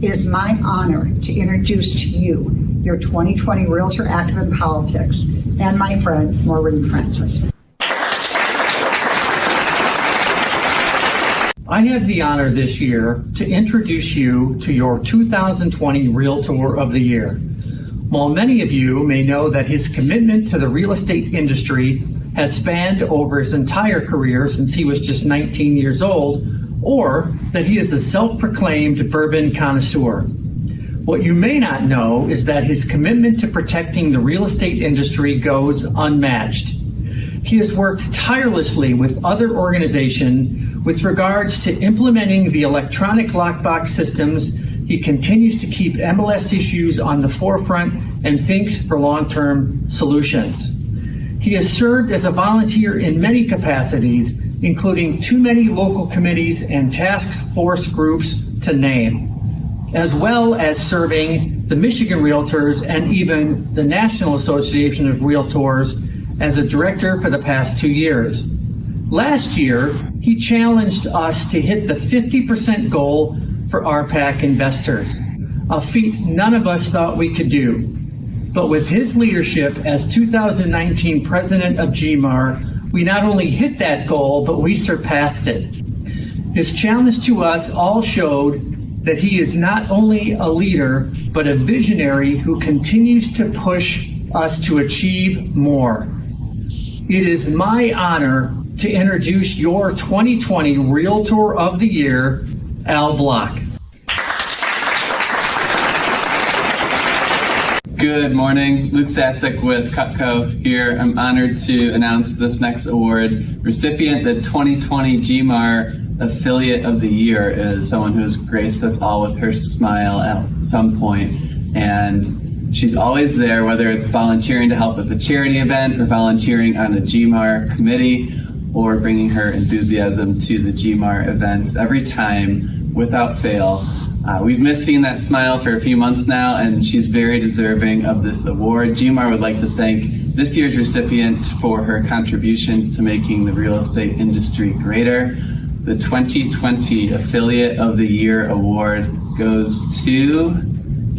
It is my honor to introduce to you your 2020 Realtor Active in Politics and my friend, Maureen Francis. I have the honor this year to introduce you to your 2020 Realtor of the Year. While many of you may know that his commitment to the real estate industry has spanned over his entire career since he was just 19 years old, or that he is a self-proclaimed bourbon connoisseur. What you may not know is that his commitment to protecting the real estate industry goes unmatched. He has worked tirelessly with other organizations with regards to implementing the electronic lockbox systems. He continues to keep MLS issues on the forefront and thinks for long-term solutions. He has served as a volunteer in many capacities, including too many local committees and task force groups to name, as well as serving the Michigan Realtors and even the National Association of Realtors as a director for the past 2 years. Last year, he challenged us to hit the 50% goal for RPAC investors, a feat none of us thought we could do. but with his leadership as 2019 president of Gmar, we not only hit that goal, but we surpassed it. His challenge to us all showed that he is not only a leader, but a visionary who continues to push us to achieve more. It is my honor to introduce your 2020 Realtor of the Year, Al Block. Good morning, Luke Sasek with Cutco here. I'm honored to announce this next award. Recipient, the 2020 Gmar Affiliate of the Year, is someone who has graced us all with her smile at some point. And she's always there, whether it's volunteering to help with a charity event or volunteering on a Gmar committee or bringing her enthusiasm to the Gmar events every time without fail. We've missed seeing that smile for a few months now, and she's very deserving of this award. Gmar would like to thank this year's recipient for her contributions to making the real estate industry greater. The 2020 Affiliate of the Year award goes to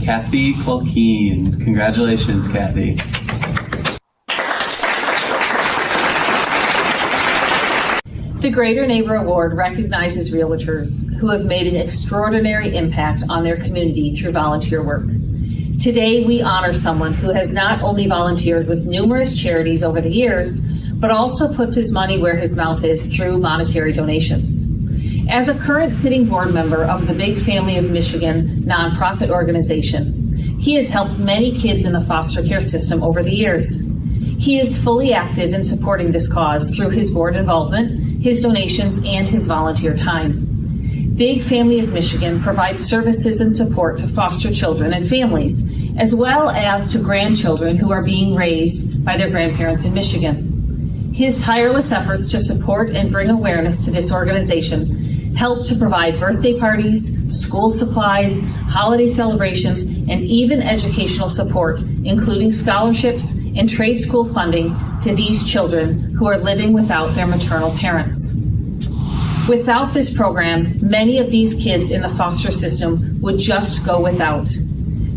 Kathy Colkeen. Congratulations, Kathy. The Greater Neighbor Award recognizes realtors who have made an extraordinary impact on their community through volunteer work. Today, we honor someone who has not only volunteered with numerous charities over the years, but also puts his money where his mouth is through monetary donations. As a current sitting board member of the Big Family of Michigan nonprofit organization, he has helped many kids in the foster care system over the years. He is fully active in supporting this cause through his board involvement, his donations, and his volunteer time. Big Family of Michigan provides services and support to foster children and families, as well as to grandchildren who are being raised by their grandparents in Michigan. His tireless efforts to support and bring awareness to this organization help to provide birthday parties, school supplies, holiday celebrations, and even educational support, including scholarships and trade school funding to these children who are living without their maternal parents. Without this program, many of these kids in the foster system would just go without.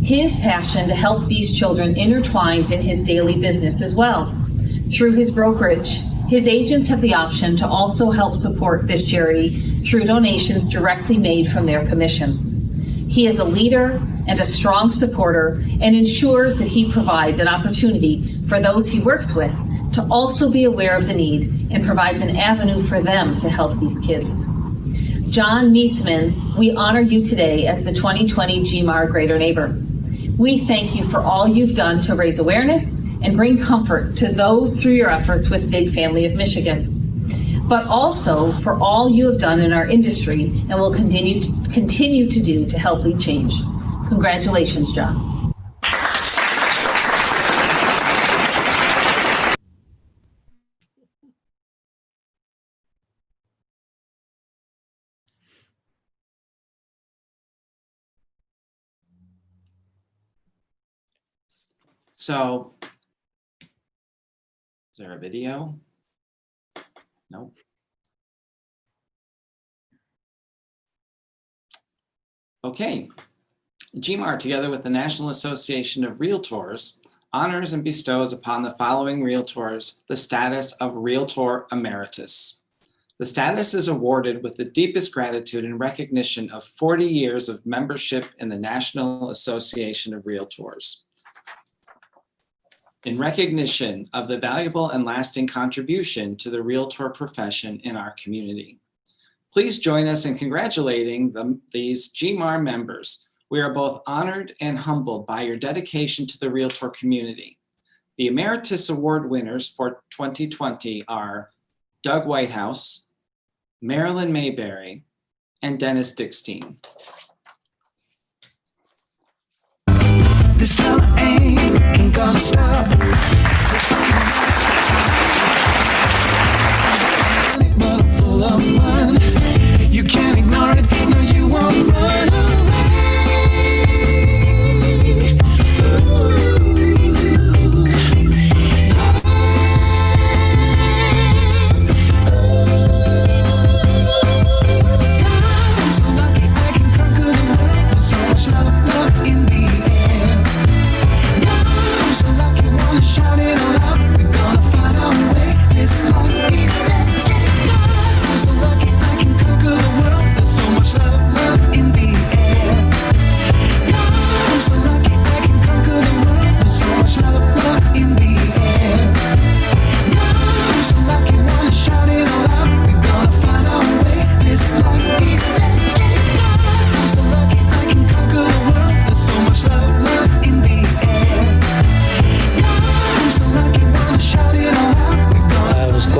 His passion to help these children intertwines in his daily business as well. Through his brokerage, his agents have the option to also help support this charity through donations directly made from their commissions. He is a leader and a strong supporter and ensures that he provides an opportunity for those he works with to also be aware of the need and provides an avenue for them to help these kids. John Miesmann, we honor you today as the 2020 Gmar Greater Neighbor. We thank you for all you've done to raise awareness and bring comfort to those through your efforts with Big Family of Michigan, but also for all you have done in our industry and will continue to do to help lead change. Congratulations, John. So, is there a video? Nope. Okay. Gmar, together with the National Association of Realtors, honors and bestows upon the following realtors the status of Realtor Emeritus. The status is awarded with the deepest gratitude and recognition of 40 years of membership in the National Association of Realtors. In recognition of the valuable and lasting contribution to the realtor profession in our community. Please join us in congratulating these Gmar members. We are both honored and humbled by your dedication to the realtor community. The Emeritus Award winners for 2020 are Doug Whitehouse, Marilyn Mayberry, and Dennis Dickstein. This time I ain't gonna stop. But I'm full of fun. You can't ignore it. No, you won't run away. I'm so lucky I can conquer the world. There's so much love in the air.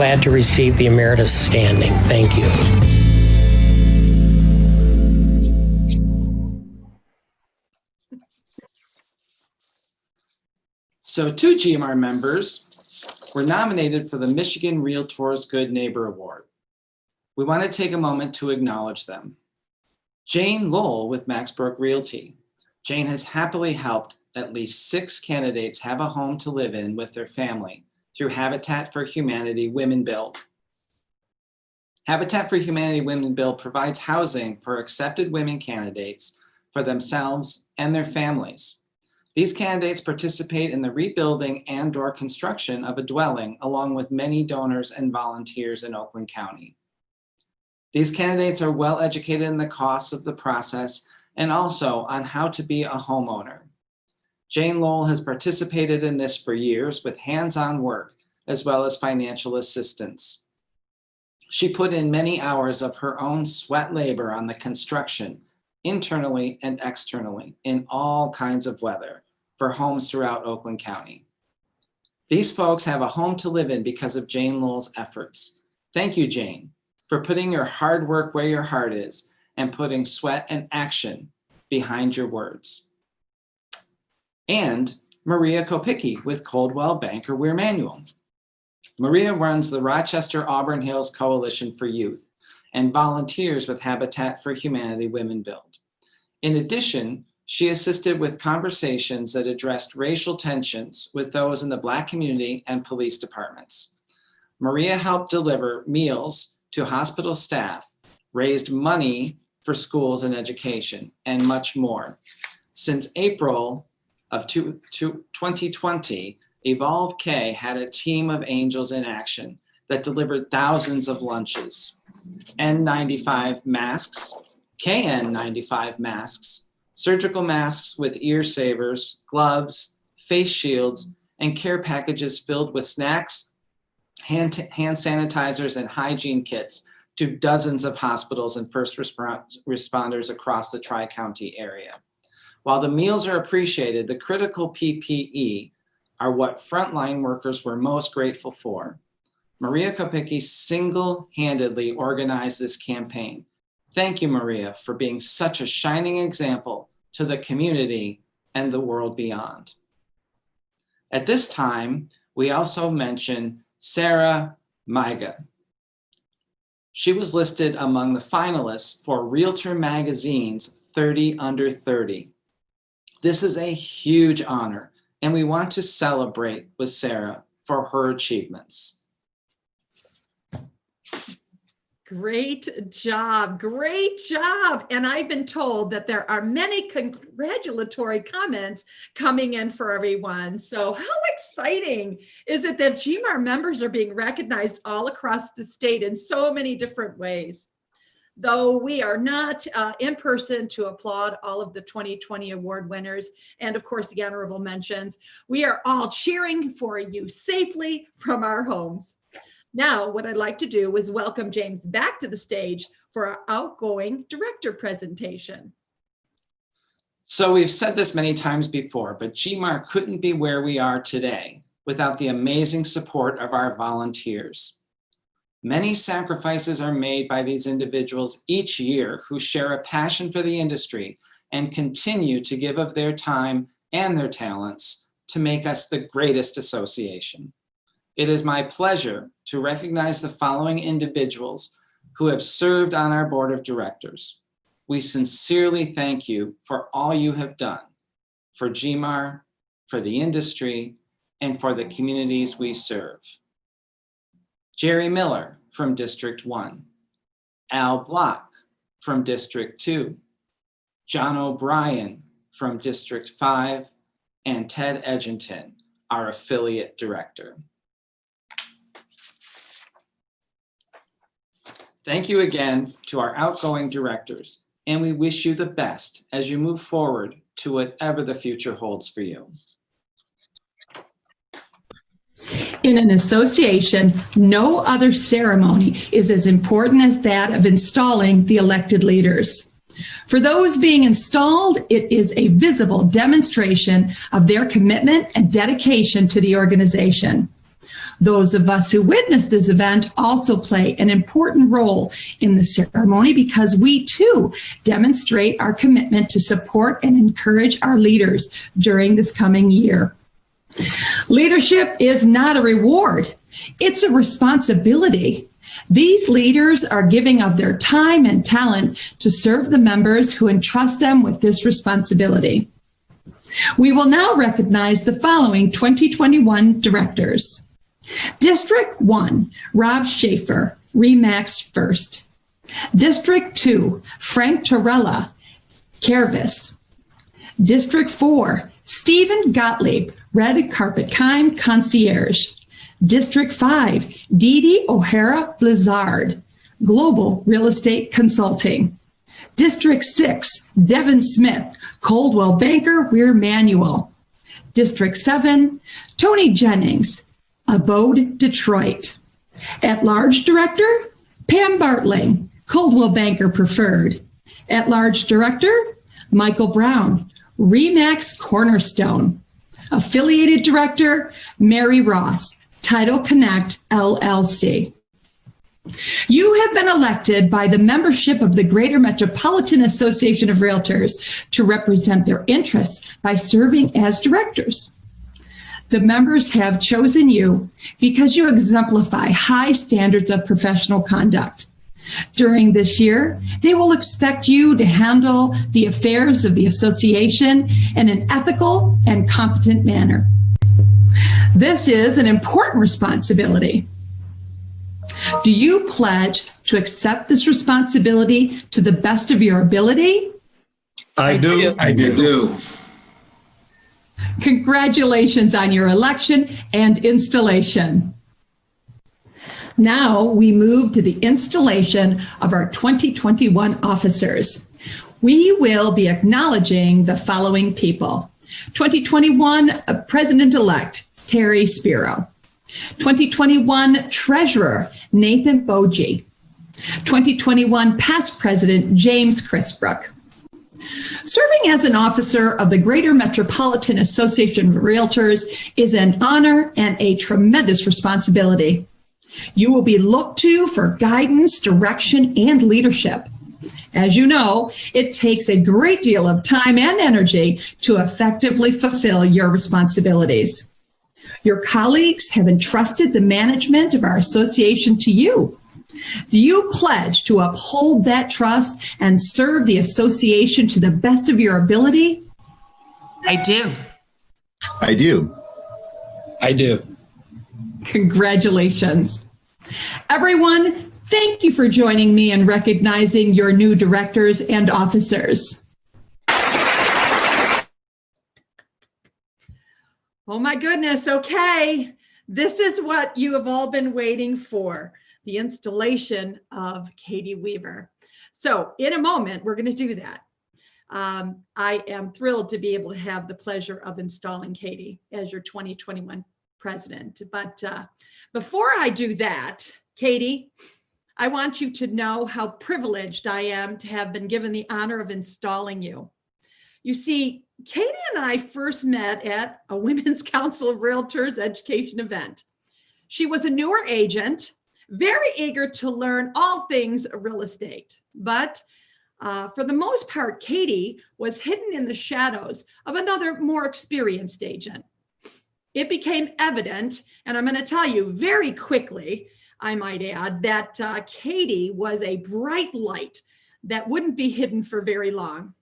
glad to receive the emeritus standing. Thank you. So 2 Gmar members were nominated for the Michigan Realtors Good Neighbor Award. We want to take a moment to acknowledge them. Jane Lowell with Maxbrook Realty. Jane has happily helped at least 6 candidates have a home to live in with their family through Habitat for Humanity Women Build. Habitat for Humanity Women Build provides housing for accepted women candidates for themselves and their families. These candidates participate in the rebuilding and/or construction of a dwelling along with many donors and volunteers in Oakland County. These candidates are well educated in the costs of the process and also on how to be a homeowner. Jane Lowell has participated in this for years with hands-on work as well as financial assistance. She put in many hours of her own sweat labor on the construction, internally and externally, in all kinds of weather, for homes throughout Oakland County. These folks have a home to live in because of Jane Lowell's efforts. Thank you, Jane, for putting your hard work where your heart is and putting sweat and action behind your words. And Maria Kopicki with Coldwell Banker Weir Manual. Maria runs the Rochester Auburn Hills Coalition for Youth and volunteers with Habitat for Humanity Women Build. In addition, she assisted with conversations that addressed racial tensions with those in the Black community and police departments. Maria helped deliver meals to hospital staff, raised money for schools and education, and much more. Since April of 2020, Evolve K had a team of angels in action that delivered thousands of lunches, N95 masks, KN95 masks, surgical masks with ear savers, gloves, face shields, and care packages filled with snacks, hand sanitizers, and hygiene kits to dozens of hospitals and first responders across the Tri-County area. While the meals are appreciated, the critical PPE are what frontline workers were most grateful for. Maria Kopicki single-handedly organized this campaign. Thank you, Maria, for being such a shining example to the community and the world beyond. At this time, we also mention Sarah Maiga. She was listed among the finalists for Realtor Magazine's 30 Under 30. This is a huge honor, and we want to celebrate with Sarah for her achievements. Great job, great job. And I've been told that there are many congratulatory comments coming in for everyone. So how exciting is it that Gmar members are being recognized all across the state in so many different ways? Though we are not in person to applaud all of the 2020 award winners and of course the honorable mentions, we are all cheering for you safely from our homes. Now, what I'd like to do is welcome James back to the stage for our outgoing director presentation. So we've said this many times before, but Gmar couldn't be where we are today without the amazing support of our volunteers. Many sacrifices are made by these individuals each year who share a passion for the industry and continue to give of their time and their talents to make us the greatest association. It is my pleasure to recognize the following individuals who have served on our board of directors. We sincerely thank you for all you have done for Gmar, for the industry, and for the communities we serve. Jerry Miller from District 1, Al Block from District 2, John O'Brien from District 5, and Ted Edgington, our affiliate director. Thank you again to our outgoing directors, and we wish you the best as you move forward to whatever the future holds for you. In an association, no other ceremony is as important as that of installing the elected leaders. For those being installed, it is a visible demonstration of their commitment and dedication to the organization. Those of us who witnessed this event also play an important role in the ceremony because we too demonstrate our commitment to support and encourage our leaders during this coming year. Leadership is not a reward, it's a responsibility. These leaders are giving of their time and talent to serve the members who entrust them with this responsibility. We will now recognize the following 2021 directors. District 1, Rob Schaefer, Remax First. District 2, Frank Torella, Kervis. District 4, Stephen Gottlieb, Red Carpet Kime Concierge. District 5, Dee Dee O'Hara Blizzard, Global Real Estate Consulting. District 6, Devin Smith, Coldwell Banker Weir Manual. District 7, Tony Jennings, Abode Detroit. At-Large Director, Pam Bartling, Coldwell Banker Preferred. At-Large Director, Michael Brown, Remax Cornerstone. Affiliated Director, Mary Ross, Title Connect, LLC. You have been elected by the membership of the Greater Metropolitan Association of Realtors to represent their interests by serving as directors. The members have chosen you because you exemplify high standards of professional conduct. During this year, they will expect you to handle the affairs of the association in an ethical and competent manner. This is an important responsibility. Do you pledge to accept this responsibility to the best of your ability? I do. I do. Congratulations on your election and installation. Now we move to the installation of our 2021 officers. We will be acknowledging the following people. 2021 President-elect Terry Spiro. 2021 Treasurer Nathan Boji. 2021 Past President James Chrisbrook. Serving as an officer of the Greater Metropolitan Association of Realtors is an honor and a tremendous responsibility. You will be looked to for guidance, direction, and leadership. As you know, it takes a great deal of time and energy to effectively fulfill your responsibilities. Your colleagues have entrusted the management of our association to you. Do you pledge to uphold that trust and serve the association to the best of your ability? I do. I do. I do. Congratulations. Everyone, thank you for joining me in recognizing your new directors and officers. Oh my goodness, okay. This is what you have all been waiting for, the installation of Katie Weaver. So in a moment, we're going to do that. I am thrilled to be able to have the pleasure of installing Katie as your 2021 president. But before I do that, Katie, I want you to know how privileged I am to have been given the honor of installing you. You see, Katie and I first met at a Women's Council of Realtors education event. She was a newer agent, very eager to learn all things real estate. But for the most part, Katie was hidden in the shadows of another more experienced agent. It became evident, and I'm going to tell you very quickly, I might add, that Katie was a bright light that wouldn't be hidden for very long.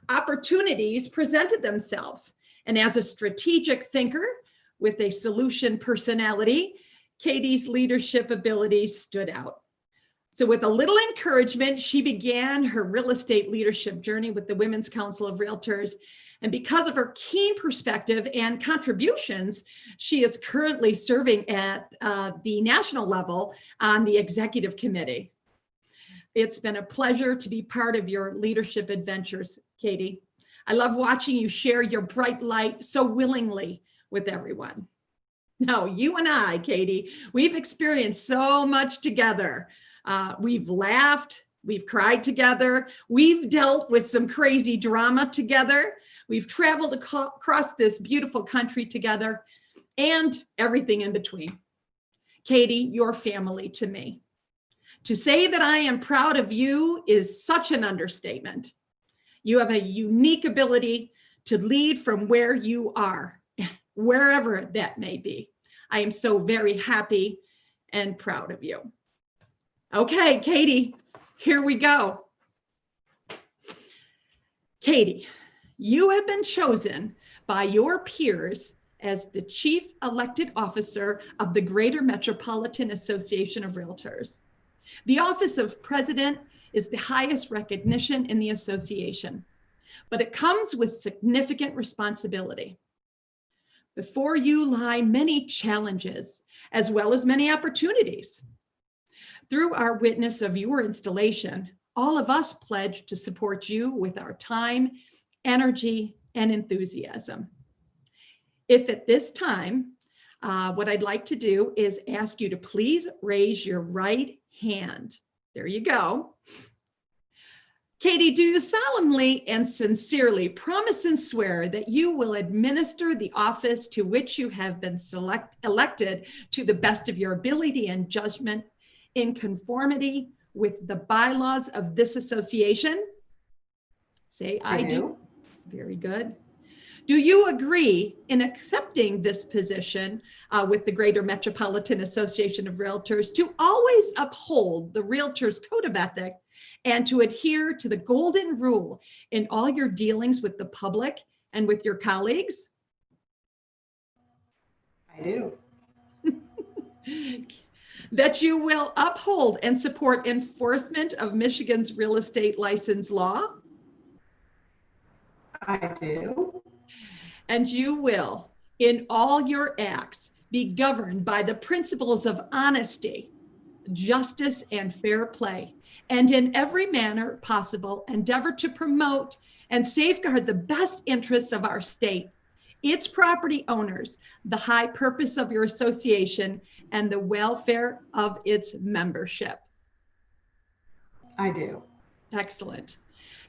Opportunities presented themselves, and as a strategic thinker with a solution personality, Katie's leadership abilities stood out. So with a little encouragement, she began her real estate leadership journey with the Women's Council of Realtors. And because of her keen perspective and contributions, she is currently serving at the national level on the executive committee. It's been a pleasure to be part of your leadership adventures, Katie. I love watching you share your bright light so willingly with everyone. Now, you and I, Katie, we've experienced so much together. We've laughed, we've cried together, we've dealt with some crazy drama together. We've traveled across this beautiful country together and everything in between. Katie, you're family to me. To say that I am proud of you is such an understatement. You have a unique ability to lead from where you are, wherever that may be. I am so very happy and proud of you. Okay, Katie, here we go. Katie, you have been chosen by your peers as the Chief Elected Officer of the Greater Metropolitan Association of Realtors. The office of President is the highest recognition in the association, but it comes with significant responsibility. Before you lie many challenges, as well as many opportunities. Through our witness of your installation, all of us pledge to support you with our time, energy, and enthusiasm. If at this time, what I'd like to do is ask you to please raise your right hand. There you go. Katie, do you solemnly and sincerely promise and swear that you will administer the office to which you have been elected to the best of your ability and judgment in conformity with the bylaws of this association? Say, I do. Very good. Do you agree in accepting this position with the Greater Metropolitan Association of Realtors to always uphold the Realtors Code of Ethics and to adhere to the golden rule in all your dealings with the public and with your colleagues? I do. That you will uphold and support enforcement of Michigan's real estate license law? I do. And you will, in all your acts, be governed by the principles of honesty, justice, and fair play, and in every manner possible endeavor to promote and safeguard the best interests of our state, its property owners, the high purpose of your association, and the welfare of its membership. I do. Excellent.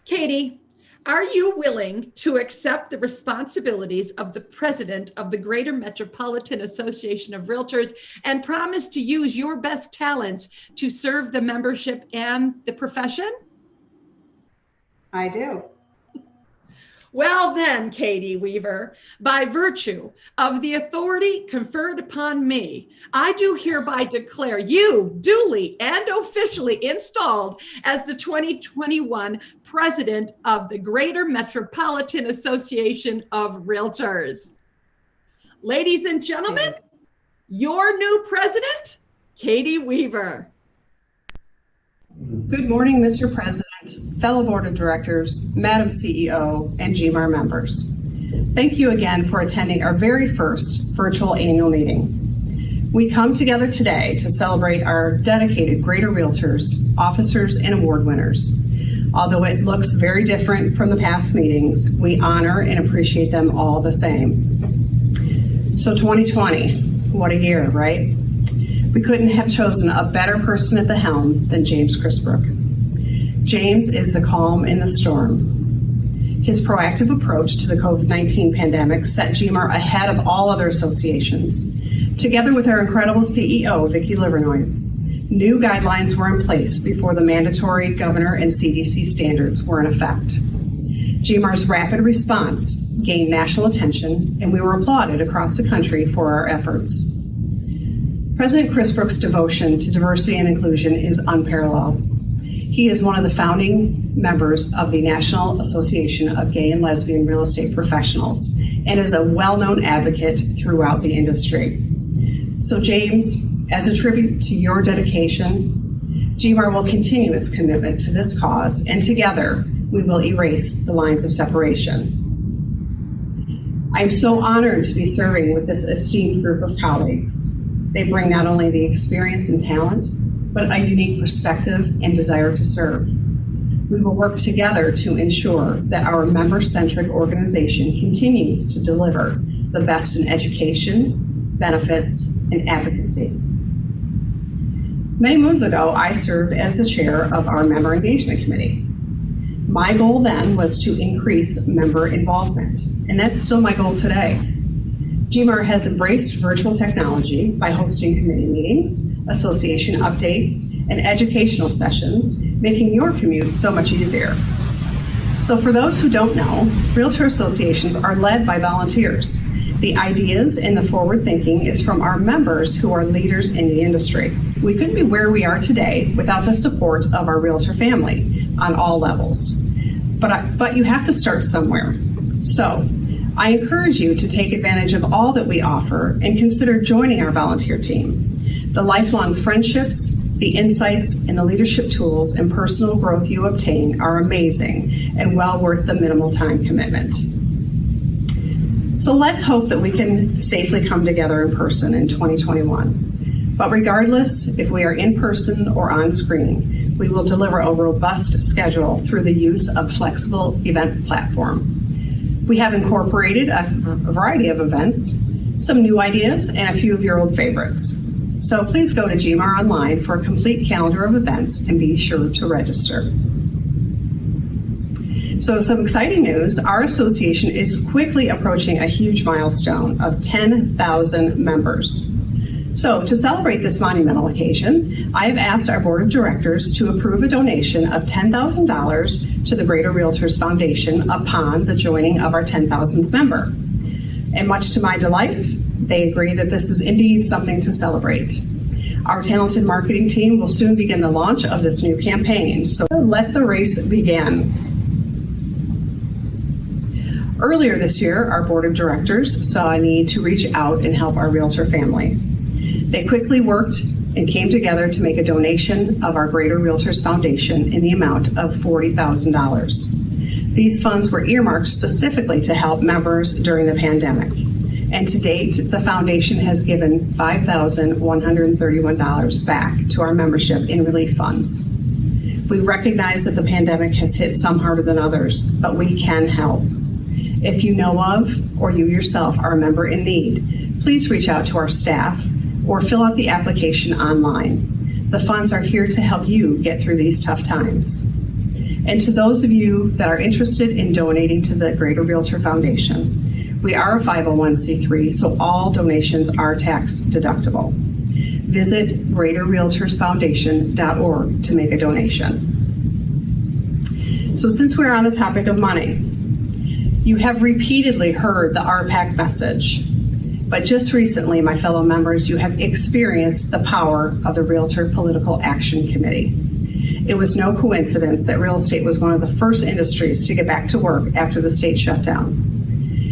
Katie, are you willing to accept the responsibilities of the president of the Greater Metropolitan Association of Realtors and promise to use your best talents to serve the membership and the profession? I do. Well then, Katie Weaver, by virtue of the authority conferred upon me, I do hereby declare you duly and officially installed as the 2021 President of the Greater Metropolitan Association of Realtors. Ladies and gentlemen, your new president, Katie Weaver. Good morning, Mr. President, fellow Board of Directors, Madam CEO, and Gmar members. Thank you again for attending our very first virtual annual meeting. We come together today to celebrate our dedicated Greater Realtors, officers, and award winners. Although it looks very different from the past meetings, we honor and appreciate them all the same. So 2020, what a year, right? We couldn't have chosen a better person at the helm than James Chrisbrook. James is the calm in the storm. His proactive approach to the COVID-19 pandemic set Gmar ahead of all other associations. Together with our incredible CEO, Vikki Livernoy, new guidelines were in place before the mandatory governor and CDC standards were in effect. Gmar's rapid response gained national attention, and we were applauded across the country for our efforts. President Chrisbrook's devotion to diversity and inclusion is unparalleled. He is one of the founding members of the National Association of Gay and Lesbian Real Estate Professionals and is a well-known advocate throughout the industry. So James, as a tribute to your dedication, Gmar will continue its commitment to this cause, and together we will erase the lines of separation. I am so honored to be serving with this esteemed group of colleagues. They bring not only the experience and talent, but a unique perspective and desire to serve. We will work together to ensure that our member-centric organization continues to deliver the best in education, benefits, and advocacy. Many moons ago, I served as the chair of our Member Engagement Committee. My goal then was to increase member involvement, and that's still my goal today. Gmar has embraced virtual technology by hosting committee meetings, association updates, and educational sessions, making your commute so much easier. So for those who don't know, Realtor associations are led by volunteers. The ideas and the forward thinking is from our members who are leaders in the industry. We couldn't be where we are today without the support of our Realtor family on all levels. But you have to start somewhere. So I encourage you to take advantage of all that we offer and consider joining our volunteer team. The lifelong friendships, the insights, and the leadership tools and personal growth you obtain are amazing and well worth the minimal time commitment. So let's hope that we can safely come together in person in 2021. But regardless, if we are in person or on screen, we will deliver a robust schedule through the use of flexible event platform. We have incorporated a variety of events, some new ideas, and a few of your old favorites. So please go to Gmar Online for a complete calendar of events and be sure to register. So some exciting news, our association is quickly approaching a huge milestone of 10,000 members. So to celebrate this monumental occasion, I have asked our board of directors to approve a donation of $10,000 to the Greater Realtors Foundation upon the joining of our 10,000th member. And much to my delight, they agree that this is indeed something to celebrate. Our talented marketing team will soon begin the launch of this new campaign, so let the race begin. Earlier this year, our board of directors saw a need to reach out and help our Realtor family. They quickly worked and came together to make a donation of our Greater Realtors Foundation in the amount of $40,000. These funds were earmarked specifically to help members during the pandemic. And to date, the foundation has given $5,131 back to our membership in relief funds. We recognize that the pandemic has hit some harder than others, but we can help. If you know of or you yourself are a member in need, please reach out to our staff or fill out the application online. The funds are here to help you get through these tough times. And to those of you that are interested in donating to the Greater Realtor Foundation, we are a 501c3, so all donations are tax deductible. Visit greaterrealtorsfoundation.org to make a donation. So since we're on the topic of money, you have repeatedly heard the RPAC message. But just recently, my fellow members, you have experienced the power of the Realtor Political Action Committee. It was no coincidence that real estate was one of the first industries to get back to work after the state shutdown.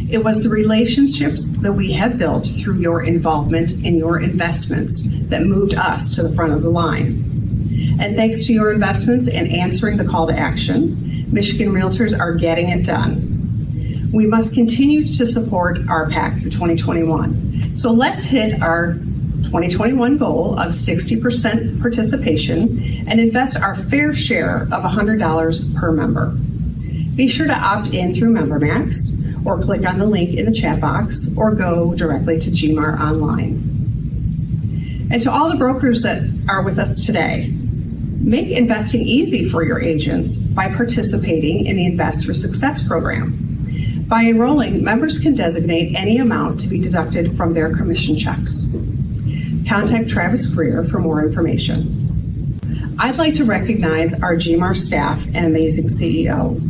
It was the relationships that we have built through your involvement in your investments that moved us to the front of the line. And thanks to your investments and answering the call to action, Michigan Realtors are getting it done. We must continue to support RPAC through 2021. So let's hit our 2021 goal of 60% participation and invest our fair share of $100 per member. Be sure to opt in through MemberMax or click on the link in the chat box or go directly to Gmar Online. And to all the brokers that are with us today, make investing easy for your agents by participating in the Invest for Success program. By enrolling, members can designate any amount to be deducted from their commission checks. Contact Travis Greer for more information. I'd like to recognize our Gmar staff and amazing CEO.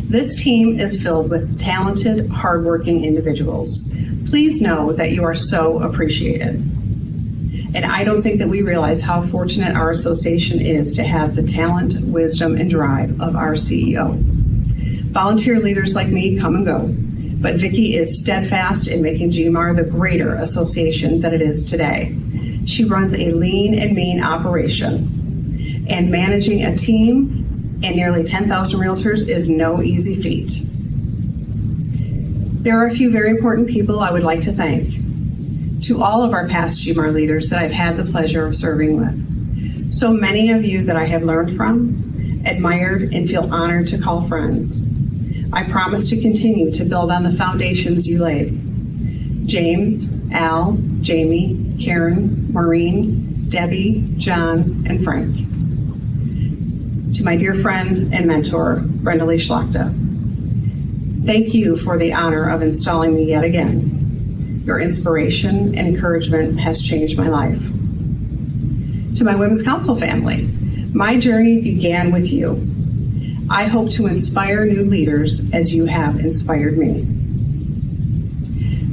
This team is filled with talented, hardworking individuals. Please know that you are so appreciated. And I don't think that we realize how fortunate our association is to have the talent, wisdom, and drive of our CEO. Volunteer leaders like me come and go, but Vikki is steadfast in making Gmar the greater association that it is today. She runs a lean and mean operation, and managing a team and nearly 10,000 realtors is no easy feat. There are a few very important people I would like to thank. To all of our past Gmar leaders that I've had the pleasure of serving with. So many of you that I have learned from, admired, and feel honored to call friends. I promise to continue to build on the foundations you laid. James, Al, Jamie, Karen, Maureen, Debbie, John, and Frank. To my dear friend and mentor, Brenda Lee Schlachta. Thank you for the honor of installing me yet again. Your inspiration and encouragement has changed my life. To my Women's Council family, my journey began with you. I hope to inspire new leaders as you have inspired me.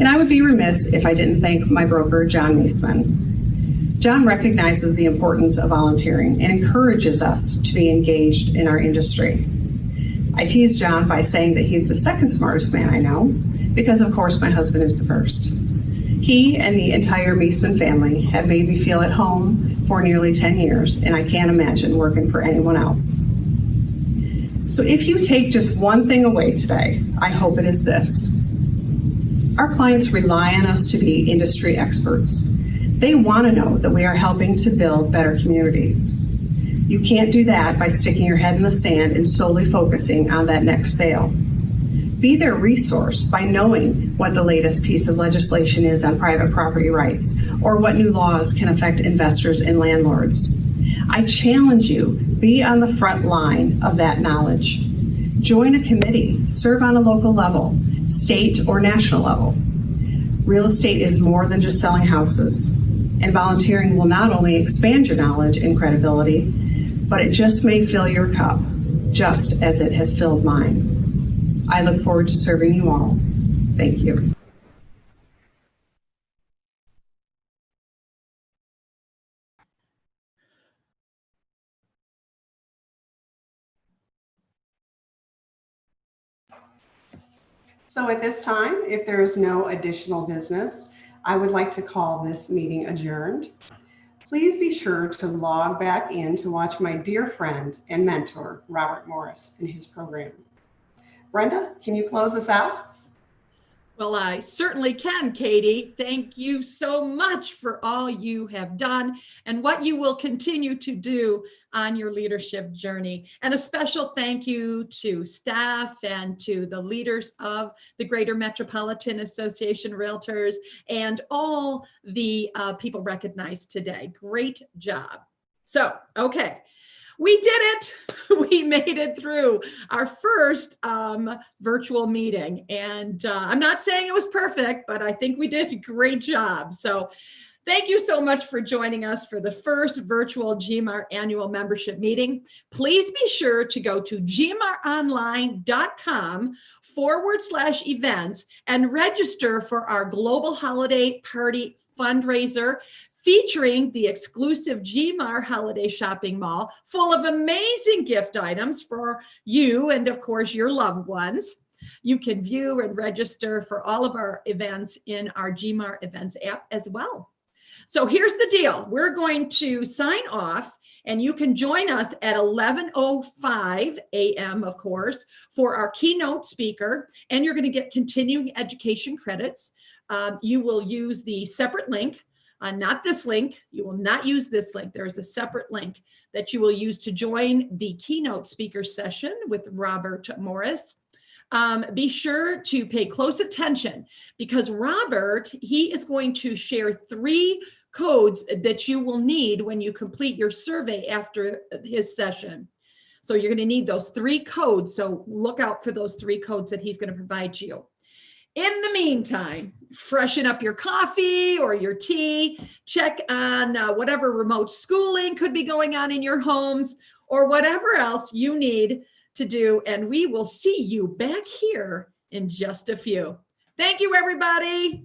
And I would be remiss if I didn't thank my broker, John Miesmann. John recognizes the importance of volunteering and encourages us to be engaged in our industry. I tease John by saying that he's the second smartest man I know, because of course my husband is the first. He and the entire Miesmann family have made me feel at home for nearly 10 years, and I can't imagine working for anyone else. So if you take just one thing away today, I hope it is this. Our clients rely on us to be industry experts. They want to know that we are helping to build better communities. You can't do that by sticking your head in the sand and solely focusing on that next sale. Be their resource by knowing what the latest piece of legislation is on private property rights or what new laws can affect investors and landlords. I challenge you, be on the front line of that knowledge. Join a committee, serve on a local level, state or national level. Real estate is more than just selling houses, and volunteering will not only expand your knowledge and credibility, but it just may fill your cup, just as it has filled mine. I look forward to serving you all. Thank you. So at this time, if there is no additional business, I would like to call this meeting adjourned. Please be sure to log back in to watch my dear friend and mentor, Robert Morris, in his program. Brenda, can you close us out? Well, I certainly can, Katie. Thank you so much for all you have done and what you will continue to do on your leadership journey. And a special thank you to staff and to the leaders of the Greater Metropolitan Association Realtors and all the people recognized today. Great job. So, okay. We did it. We made it through our first virtual meeting. And I'm not saying it was perfect, but I think we did a great job. So thank you so much for joining us for the first virtual Gmar annual membership meeting. Please be sure to go to gmaronline.com/events and register for our global holiday party fundraiser, featuring the exclusive Gmar holiday shopping mall full of amazing gift items for you and of course your loved ones. You can view and register for all of our events in our Gmar Events app as well. So here's the deal. We're going to sign off and you can join us at 11:05 a.m. of course for our keynote speaker, and you're going to get continuing education credits. You will use the separate link. Not this link. You will not use this link. There is a separate link that you will use to join the keynote speaker session with Robert Morris. Be sure to pay close attention because Robert, he is going to share 3 codes that you will need when you complete your survey after his session. So you're going to need those 3 codes. So look out for those 3 codes that he's going to provide you. In the meantime, freshen up your coffee or your tea, check on whatever remote schooling could be going on in your homes or whatever else you need to do. And we will see you back here in just a few. Thank you, everybody.